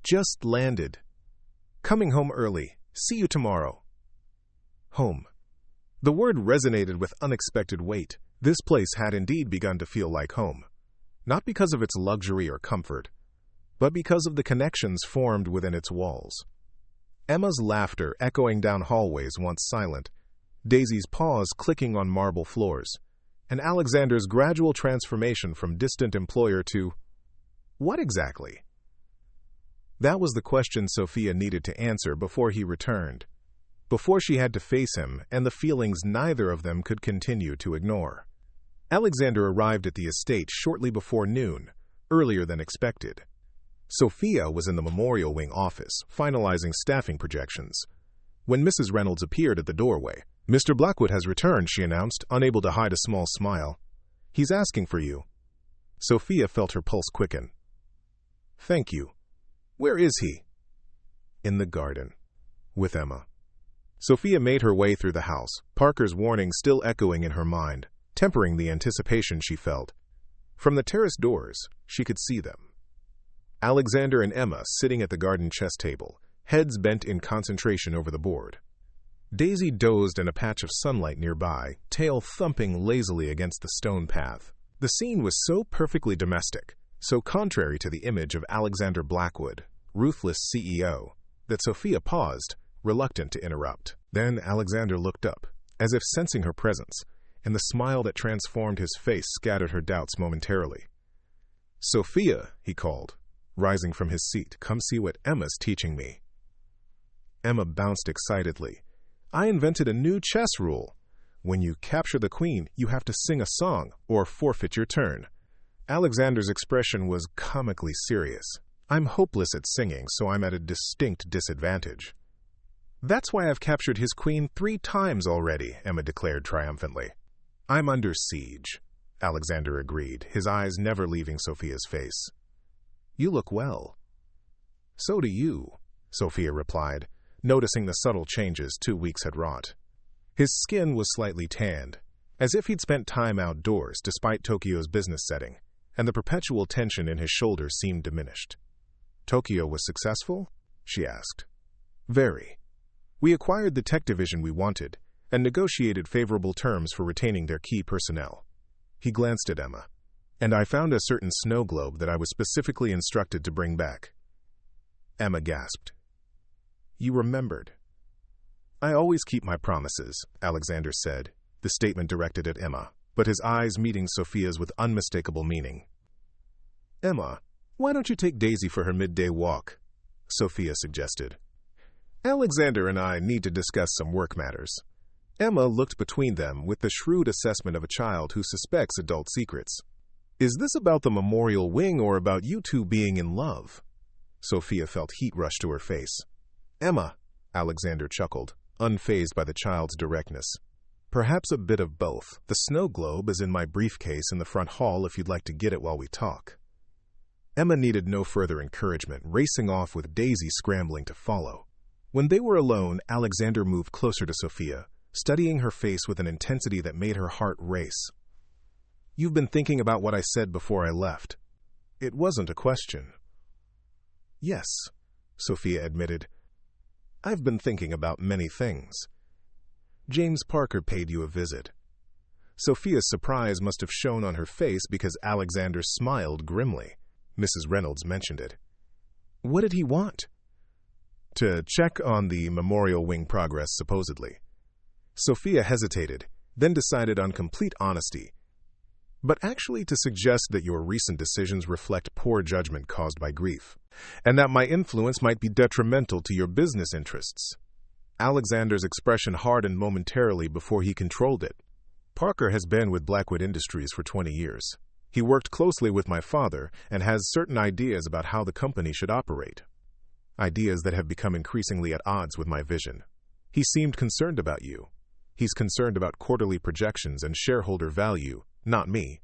"Just landed. Coming home early. See you tomorrow." Home. The word resonated with unexpected weight. This place had indeed begun to feel like home. Not because of its luxury or comfort, but because of the connections formed within its walls. Emma's laughter echoing down hallways once silent, Daisy's paws clicking on marble floors, and Alexander's gradual transformation from distant employer to what exactly? That was the question Sophia needed to answer before he returned, before she had to face him and the feelings neither of them could continue to ignore. Alexander arrived at the estate shortly before noon, earlier than expected. Sophia was in the memorial wing office, finalizing staffing projections. When Mrs. Reynolds appeared at the doorway, "Mr. Blackwood has returned," she announced, unable to hide a small smile. "He's asking for you." Sophia felt her pulse quicken. "Thank you. Where is he?" "In the garden, with Emma." Sophia made her way through the house, Parker's warning still echoing in her mind, tempering the anticipation she felt. From the terrace doors, she could see them. Alexander and Emma sitting at the garden chess table, heads bent in concentration over the board. Daisy dozed in a patch of sunlight nearby, tail thumping lazily against the stone path. The scene was so perfectly domestic, so contrary to the image of Alexander Blackwood, ruthless CEO, that Sophia paused, reluctant to interrupt. Then Alexander looked up, as if sensing her presence, and the smile that transformed his face scattered her doubts momentarily. "Sophia," he called, rising from his seat, "come see what Emma's teaching me." Emma bounced excitedly. "I invented a new chess rule. When you capture the queen, you have to sing a song or forfeit your turn. Alexander's expression was comically serious. I'm hopeless at singing, so I'm at a distinct disadvantage. That's why I've captured his queen 3 times already, Emma declared triumphantly. I'm under siege, Alexander agreed, his eyes never leaving Sophia's face. You look well. So do you, Sophia replied, noticing the subtle changes 2 weeks had wrought. His skin was slightly tanned, as if he'd spent time outdoors despite Tokyo's business setting, and the perpetual tension in his shoulders seemed diminished. Tokyo was successful? She asked. Very. We acquired the tech division we wanted, and negotiated favorable terms for retaining their key personnel. He glanced at Emma. And I found a certain snow globe that I was specifically instructed to bring back. Emma gasped. You remembered. I always keep my promises, Alexander said, the statement directed at Emma, but his eyes meeting Sophia's with unmistakable meaning. Emma, why don't you take Daisy for her midday walk? Sophia suggested. Alexander and I need to discuss some work matters. Emma looked between them with the shrewd assessment of a child who suspects adult secrets. Is this about the memorial wing or about you two being in love? Sophia felt heat rush to her face. Emma, Alexander chuckled, unfazed by the child's directness. Perhaps a bit of both. The snow globe is in my briefcase in the front hall if you'd like to get it while we talk. Emma needed no further encouragement, racing off with Daisy scrambling to follow. When they were alone, Alexander moved closer to Sophia, studying her face with an intensity that made her heart race. You've been thinking about what I said before I left. It wasn't a question. Yes, Sophia admitted. I've been thinking about many things. James Parker paid you a visit. Sophia's surprise must have shown on her face because Alexander smiled grimly. Mrs. Reynolds mentioned it. What did he want? To check on the memorial wing progress, supposedly. Sophia hesitated, then decided on complete honesty, but actually to suggest that your recent decisions reflect poor judgment caused by grief, and that my influence might be detrimental to your business interests. Alexander's expression hardened momentarily before he controlled it. Parker has been with Blackwood Industries for 20 years. He worked closely with my father and has certain ideas about how the company should operate. Ideas that have become increasingly at odds with my vision. He seemed concerned about you. He's concerned about quarterly projections and shareholder value, not me.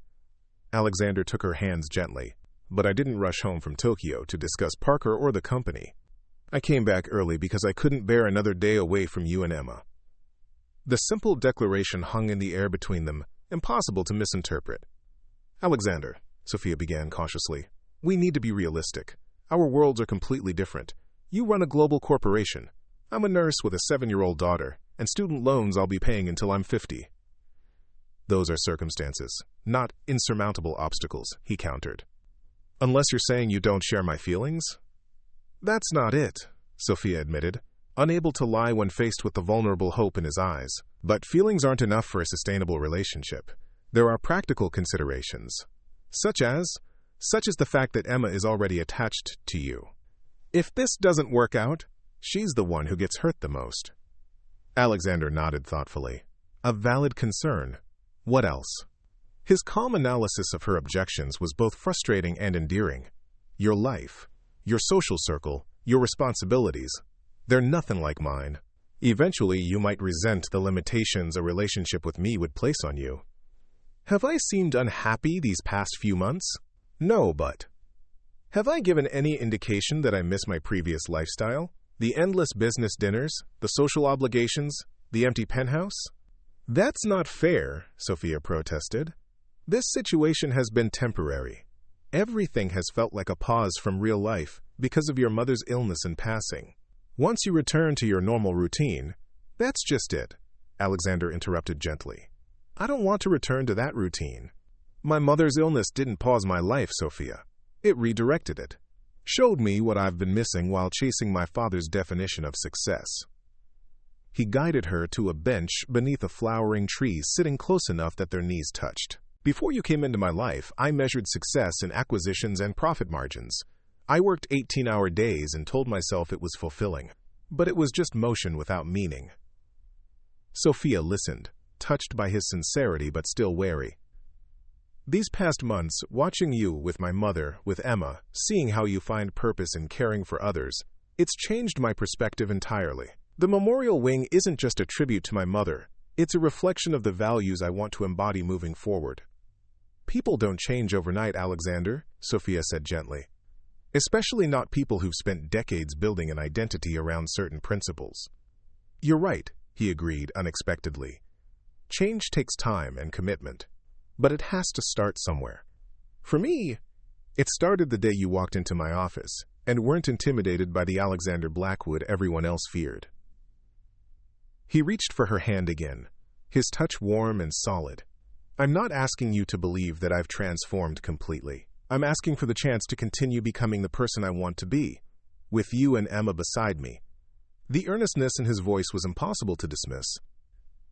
Alexander took her hands gently, but I didn't rush home from Tokyo to discuss Parker or the company. I came back early because I couldn't bear another day away from you and Emma. The simple declaration hung in the air between them, impossible to misinterpret. Alexander, Sophia began cautiously, we need to be realistic. Our worlds are completely different. You run a global corporation. I'm a nurse with a 7-year-old daughter, and student loans I'll be paying until I'm 50. Those are circumstances, not insurmountable obstacles, he countered. Unless you're saying you don't share my feelings? That's not it, Sophia admitted, unable to lie when faced with the vulnerable hope in his eyes. But feelings aren't enough for a sustainable relationship. There are practical considerations, such as the fact that Emma is already attached to you. If this doesn't work out, she's the one who gets hurt the most. Alexander nodded thoughtfully. A valid concern. What else? His calm analysis of her objections was both frustrating and endearing. Your life, your social circle, your responsibilities, they're nothing like mine. Eventually, you might resent the limitations a relationship with me would place on you. Have I seemed unhappy these past few months? No, but have I given any indication that I miss my previous lifestyle? The endless business dinners, the social obligations, the empty penthouse? That's not fair, Sophia protested. This situation has been temporary. Everything has felt like a pause from real life because of your mother's illness and passing. Once you return to your normal routine, that's just it, Alexander interrupted gently. I don't want to return to that routine. My mother's illness didn't pause my life, Sophia. It redirected it. Showed me what I've been missing while chasing my father's definition of success. He guided her to a bench beneath a flowering tree sitting close enough that their knees touched. Before you came into my life, I measured success in acquisitions and profit margins. I worked 18-hour days and told myself it was fulfilling. But it was just motion without meaning. Sophia listened, touched by his sincerity but still wary. "These past months, watching you with my mother, with Emma, seeing how you find purpose in caring for others, it's changed my perspective entirely. The memorial wing isn't just a tribute to my mother, it's a reflection of the values I want to embody moving forward." "People don't change overnight, Alexander," Sophia said gently. "Especially not people who've spent decades building an identity around certain principles." "You're right," he agreed unexpectedly. "Change takes time and commitment, but it has to start somewhere. For me, it started the day you walked into my office and weren't intimidated by the Alexander Blackwood everyone else feared." He reached for her hand again, his touch warm and solid. "I'm not asking you to believe that I've transformed completely. I'm asking for the chance to continue becoming the person I want to be, with you and Emma beside me." The earnestness in his voice was impossible to dismiss.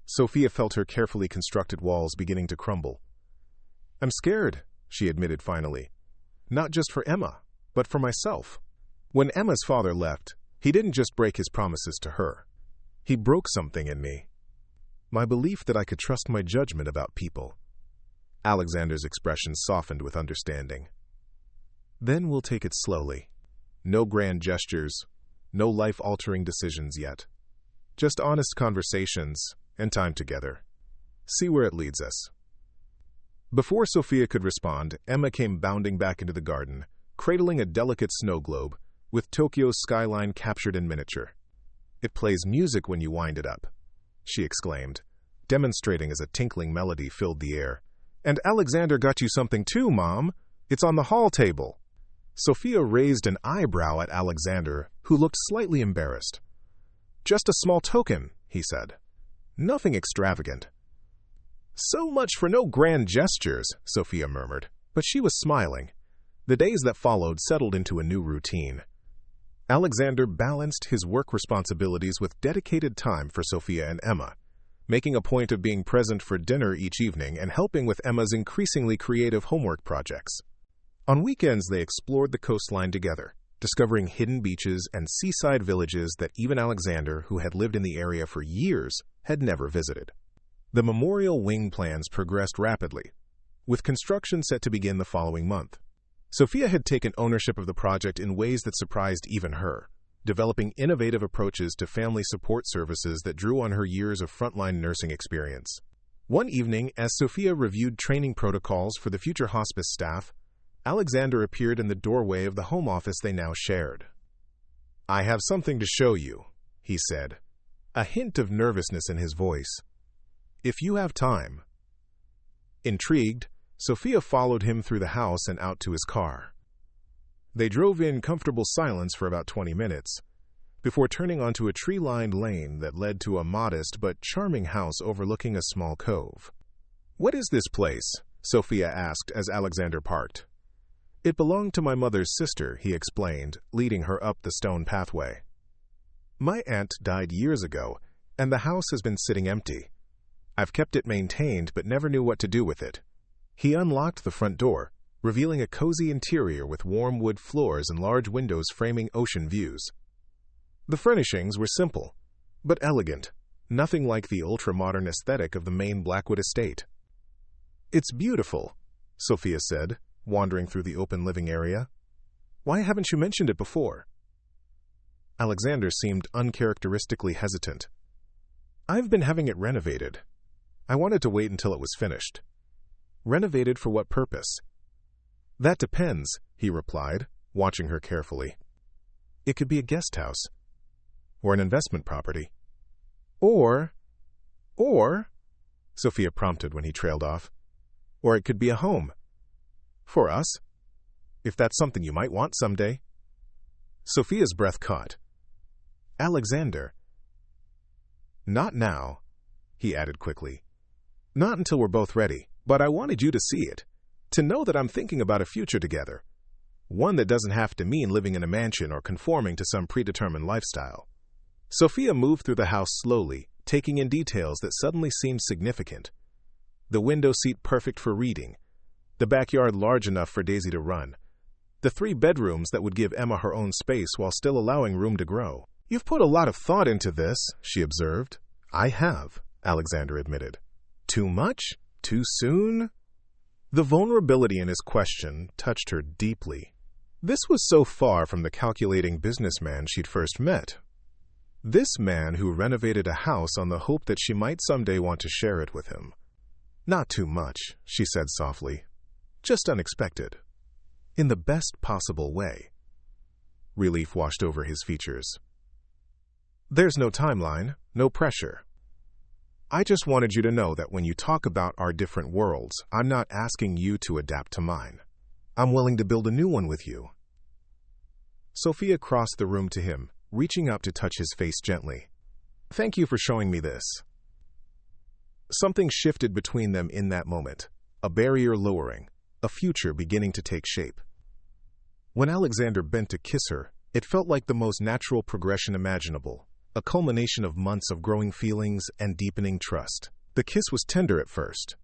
Sophia felt her carefully constructed walls beginning to crumble. "I'm scared," she admitted finally. "Not just for Emma, but for myself." When Emma's father left, he didn't just break his promises to her. He broke something in me. My belief that I could trust my judgment about people. Alexander's expression softened with understanding. "Then we'll take it slowly. No grand gestures, no life-altering decisions yet. Just honest conversations and time together. See where it leads us." Before Sophia could respond, Emma came bounding back into the garden, cradling a delicate snow globe, with Tokyo's skyline captured in miniature. "It plays music when you wind it up," she exclaimed, demonstrating as a tinkling melody filled the air. "And Alexander got you something too, Mom. It's on the hall table." Sophia raised an eyebrow at Alexander, who looked slightly embarrassed. "Just a small token," he said. "Nothing extravagant." "So much for no grand gestures," Sophia murmured, but she was smiling. The days that followed settled into a new routine. Alexander balanced his work responsibilities with dedicated time for Sophia and Emma, making a point of being present for dinner each evening and helping with Emma's increasingly creative homework projects. On weekends, they explored the coastline together, discovering hidden beaches and seaside villages that even Alexander, who had lived in the area for years, had never visited. The memorial wing plans progressed rapidly, with construction set to begin the following month. Sophia had taken ownership of the project in ways that surprised even her, developing innovative approaches to family support services that drew on her years of frontline nursing experience. One evening, as Sophia reviewed training protocols for the future hospice staff, Alexander appeared in the doorway of the home office they now shared. "I have something to show you," he said, a hint of nervousness in his voice. "If you have time." Intrigued, Sophia followed him through the house and out to his car. They drove in comfortable silence for about 20 minutes, before turning onto a tree-lined lane that led to a modest but charming house overlooking a small cove. "What is this place?" Sophia asked as Alexander parked. "It belonged to my mother's sister," he explained, leading her up the stone pathway. "My aunt died years ago, and the house has been sitting empty. I've kept it maintained but never knew what to do with it." He unlocked the front door, revealing a cozy interior with warm wood floors and large windows framing ocean views. The furnishings were simple, but elegant, nothing like the ultra-modern aesthetic of the main Blackwood estate. "It's beautiful," Sophia said, wandering through the open living area. "Why haven't you mentioned it before?" Alexander seemed uncharacteristically hesitant. "I've been having it renovated. I wanted to wait until it was finished." "Renovated for what purpose?" "That depends," he replied, watching her carefully. "It could be a guest house, or an investment property. Or, Sophia prompted when he trailed off. "Or it could be a home. For us, if that's something you might want someday." Sophia's breath caught. "Alexander." "Not now," he added quickly. "Not until we're both ready, but I wanted you to see it, to know that I'm thinking about a future together. One that doesn't have to mean living in a mansion or conforming to some predetermined lifestyle." Sophia moved through the house slowly, taking in details that suddenly seemed significant. The window seat perfect for reading, the backyard large enough for Daisy to run, the 3 bedrooms that would give Emma her own space while still allowing room to grow. "You've put a lot of thought into this," she observed. "I have," Alexander admitted. Too much? Too soon? The vulnerability in his question touched her deeply. This was so far from the calculating businessman she'd first met. This man who renovated a house on the hope that she might someday want to share it with him. Not too much, she said softly. Just unexpected. In the best possible way. Relief washed over his features. There's no timeline, no pressure. I just wanted you to know that when you talk about our different worlds, I'm not asking you to adapt to mine. I'm willing to build a new one with you. Sophia crossed the room to him, reaching up to touch his face gently. Thank you for showing me this. Something shifted between them in that moment, a barrier lowering, a future beginning to take shape. When Alexander bent to kiss her, it felt like the most natural progression imaginable, a culmination of months of growing feelings and deepening trust. The kiss was tender at first,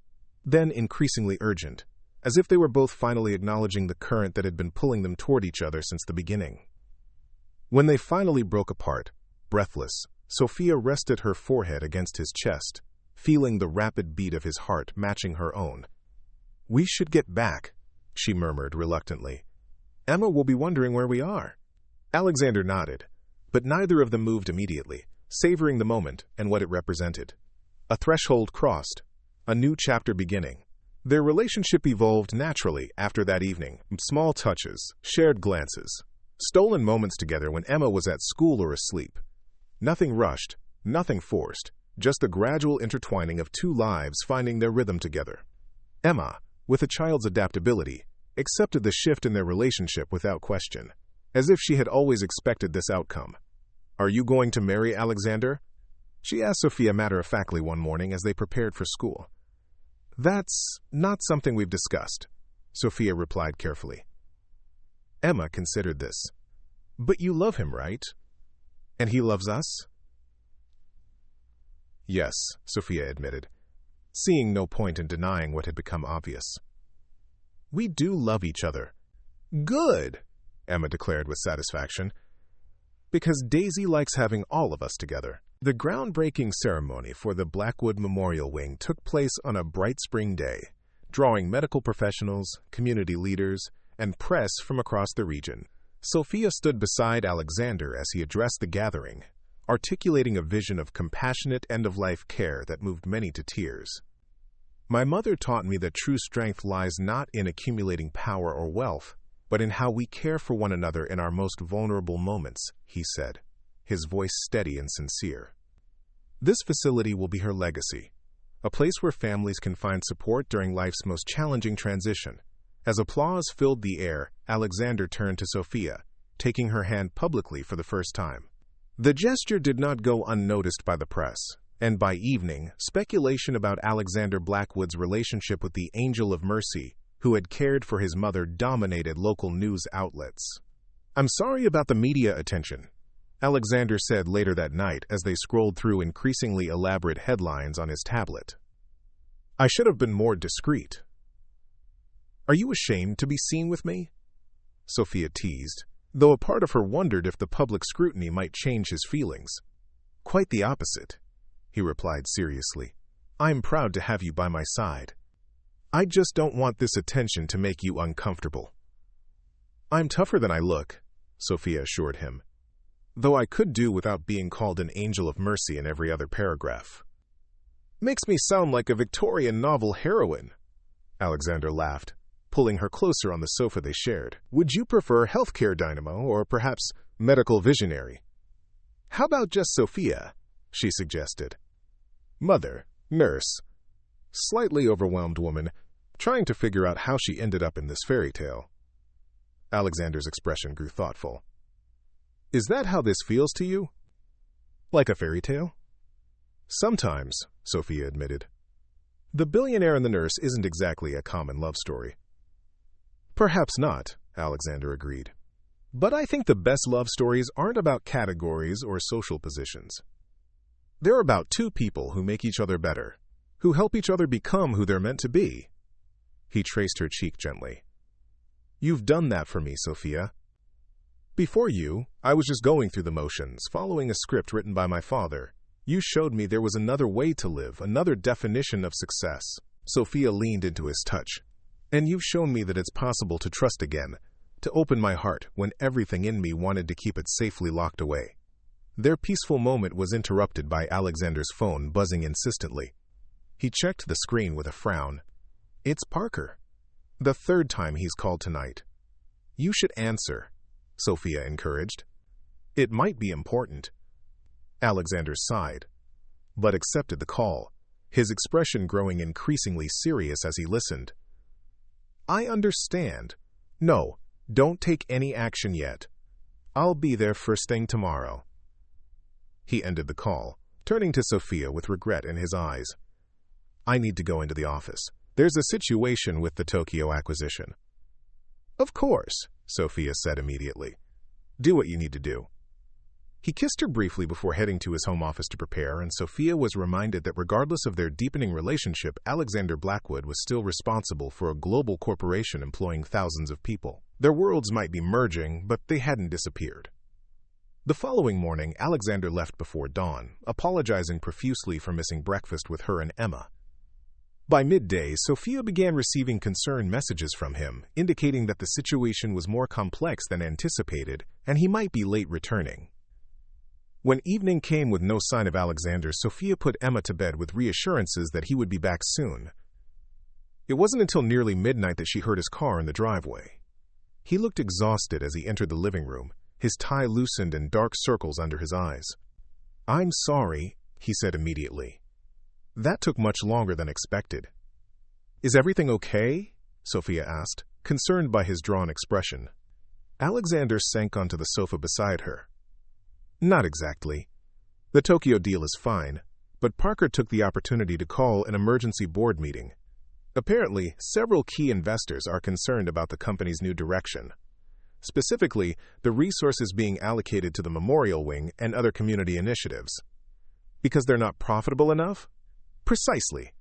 then increasingly urgent, as if they were both finally acknowledging the current that had been pulling them toward each other since the beginning. When they finally broke apart, breathless, Sophia rested her forehead against his chest, feeling the rapid beat of his heart matching her own. We should get back, she murmured reluctantly. Emma will be wondering where we are. Alexander nodded, but neither of them moved immediately, savoring the moment and what it represented. A threshold crossed, a new chapter beginning. Their relationship evolved naturally after that evening. Small touches, shared glances, stolen moments together when Emma was at school or asleep. Nothing rushed, nothing forced, just the gradual intertwining of two lives finding their rhythm together. Emma, with a child's adaptability, accepted the shift in their relationship without question, as if she had always expected this outcome. Are you going to marry Alexander? She asked Sophia matter-of-factly one morning as they prepared for school. That's not something we've discussed, Sophia replied carefully. Emma considered this. But you love him, right? And he loves us? Yes, Sophia admitted, seeing no point in denying what had become obvious. We do love each other. Good, Emma declared with satisfaction. Because Daisy likes having all of us together. The groundbreaking ceremony for the Blackwood Memorial Wing took place on a bright spring day, drawing medical professionals, community leaders, and press from across the region. Sophia stood beside Alexander as he addressed the gathering, articulating a vision of compassionate end-of-life care that moved many to tears. My mother taught me that true strength lies not in accumulating power or wealth, but in how we care for one another in our most vulnerable moments, he said, his voice steady and sincere. This facility will be her legacy, a place where families can find support during life's most challenging transition. As applause filled the air, Alexander turned to Sophia, taking her hand publicly for the first time. The gesture did not go unnoticed by the press, and by evening, speculation about Alexander Blackwood's relationship with the Angel of Mercy, who had cared for his mother, dominated local news outlets. I'm sorry about the media attention, Alexander said later that night as they scrolled through increasingly elaborate headlines on his tablet. I should have been more discreet. Are you ashamed to be seen with me? Sophia teased, though a part of her wondered if the public scrutiny might change his feelings. Quite the opposite, he replied seriously. I'm proud to have you by my side. I just don't want this attention to make you uncomfortable. I'm tougher than I look, Sophia assured him, though I could do without being called an angel of mercy in every other paragraph. Makes me sound like a Victorian novel heroine, Alexander laughed, pulling her closer on the sofa they shared. Would you prefer healthcare dynamo or perhaps medical visionary? How about just Sophia? She suggested. Mother, nurse, slightly overwhelmed woman, trying to figure out how she ended up in this fairy tale. Alexander's expression grew thoughtful. Is that how this feels to you? Like a fairy tale? Sometimes, Sophia admitted. The billionaire and the nurse isn't exactly a common love story. Perhaps not, Alexander agreed. But I think the best love stories aren't about categories or social positions. They're about two people who make each other better, who help each other become who they're meant to be. He traced her cheek gently. You've done that for me, Sophia. Before you, I was just going through the motions, following a script written by my father, You showed me there was another way to live, another definition of success. Sophia leaned into his touch. And you've shown me that it's possible to trust again, to open my heart when everything in me wanted to keep it safely locked away. Their peaceful moment was interrupted by Alexander's phone buzzing insistently. He checked the screen with a frown. It's Parker. The third time he's called tonight. You should answer, Sophia encouraged. It might be important. Alexander sighed, but accepted the call, his expression growing increasingly serious as he listened. I understand. No, don't take any action yet. I'll be there first thing tomorrow. He ended the call, turning to Sophia with regret in his eyes. I need to go into the office. There's a situation with the Tokyo acquisition. Of course, Sophia said immediately. Do what you need to do. He kissed her briefly before heading to his home office to prepare, and Sophia was reminded that regardless of their deepening relationship, Alexander Blackwood was still responsible for a global corporation employing thousands of people. Their worlds might be merging, but they hadn't disappeared. The following morning, Alexander left before dawn, apologizing profusely for missing breakfast with her and Emma. By midday, Sophia began receiving concerned messages from him, indicating that the situation was more complex than anticipated, and he might be late returning. When evening came with no sign of Alexander, Sophia put Emma to bed with reassurances that he would be back soon. It wasn't until nearly midnight that she heard his car in the driveway. He looked exhausted as he entered the living room, his tie loosened and dark circles under his eyes. I'm sorry, he said immediately. That took much longer than expected. Is everything okay? Sophia asked, concerned by his drawn expression. Alexander sank onto the sofa beside her. Not exactly. The Tokyo deal is fine, but Parker took the opportunity to call an emergency board meeting. Apparently, several key investors are concerned about the company's new direction. Specifically, the resources being allocated to the memorial wing and other community initiatives. Because they're not profitable enough? Precisely.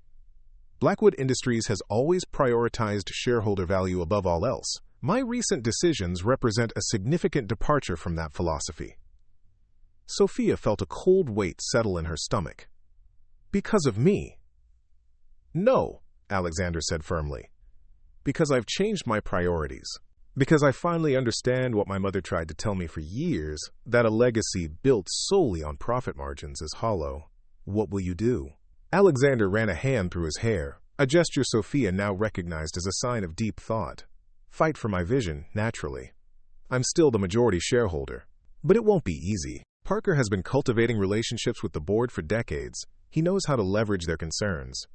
Blackwood Industries has always prioritized shareholder value above all else. My recent decisions represent a significant departure from that philosophy. Sophia felt a cold weight settle in her stomach. Because of me? No, Alexander said firmly. Because I've changed my priorities. Because I finally understand what my mother tried to tell me for years, that a legacy built solely on profit margins is hollow. What will you do? Alexander ran a hand through his hair, a gesture Sophia now recognized as a sign of deep thought. Fight for my vision, naturally. I'm still the majority shareholder. But it won't be easy. Parker has been cultivating relationships with the board for decades. He knows how to leverage their concerns.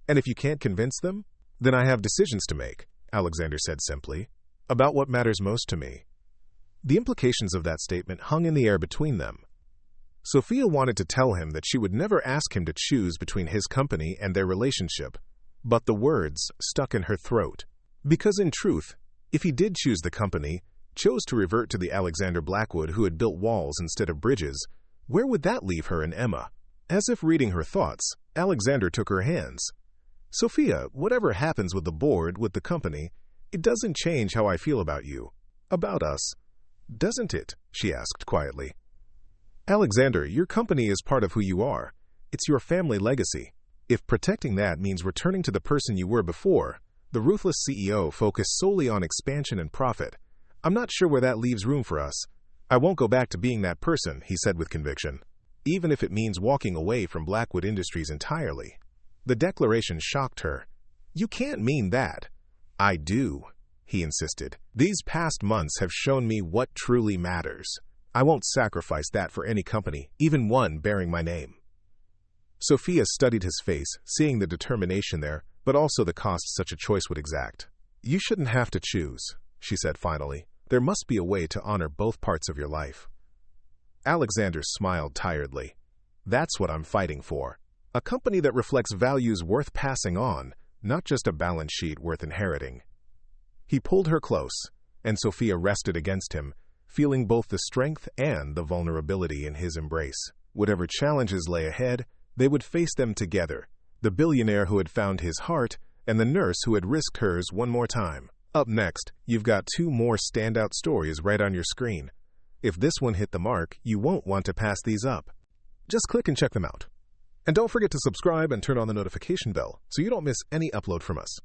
And if you can't convince them, then I have decisions to make, Alexander said simply, about what matters most to me. The implications of that statement hung in the air between them. Sophia wanted to tell him that she would never ask him to choose between his company and their relationship, but the words stuck in her throat. Because in truth, if he did choose the company, chose to revert to the Alexander Blackwood who had built walls instead of bridges, where would that leave her and Emma? As if reading her thoughts, Alexander took her hands. Sophia, whatever happens with the board, with the company, it doesn't change how I feel about you. About us. Doesn't it? She asked quietly. Alexander, your company is part of who you are. It's your family legacy. If protecting that means returning to the person you were before, the ruthless CEO focused solely on expansion and profit, I'm not sure where that leaves room for us. I won't go back to being that person, he said with conviction, even if it means walking away from Blackwood Industries entirely. The declaration shocked her. You can't mean that. I do, he insisted. These past months have shown me what truly matters. I won't sacrifice that for any company, even one bearing my name. Sophia studied his face, seeing the determination there, but also the cost such a choice would exact. You shouldn't have to choose, she said finally. There must be a way to honor both parts of your life. Alexander smiled tiredly. That's what I'm fighting for. A company that reflects values worth passing on, not just a balance sheet worth inheriting. He pulled her close, and Sophia rested against him, feeling both the strength and the vulnerability in his embrace. Whatever challenges lay ahead, they would face them together, the billionaire who had found his heart and the nurse who had risked hers one more time. Up next, you've got two more standout stories right on your screen. If this one hit the mark, you won't want to pass these up. Just click and check them out. And don't forget to subscribe and turn on the notification bell so you don't miss any upload from us.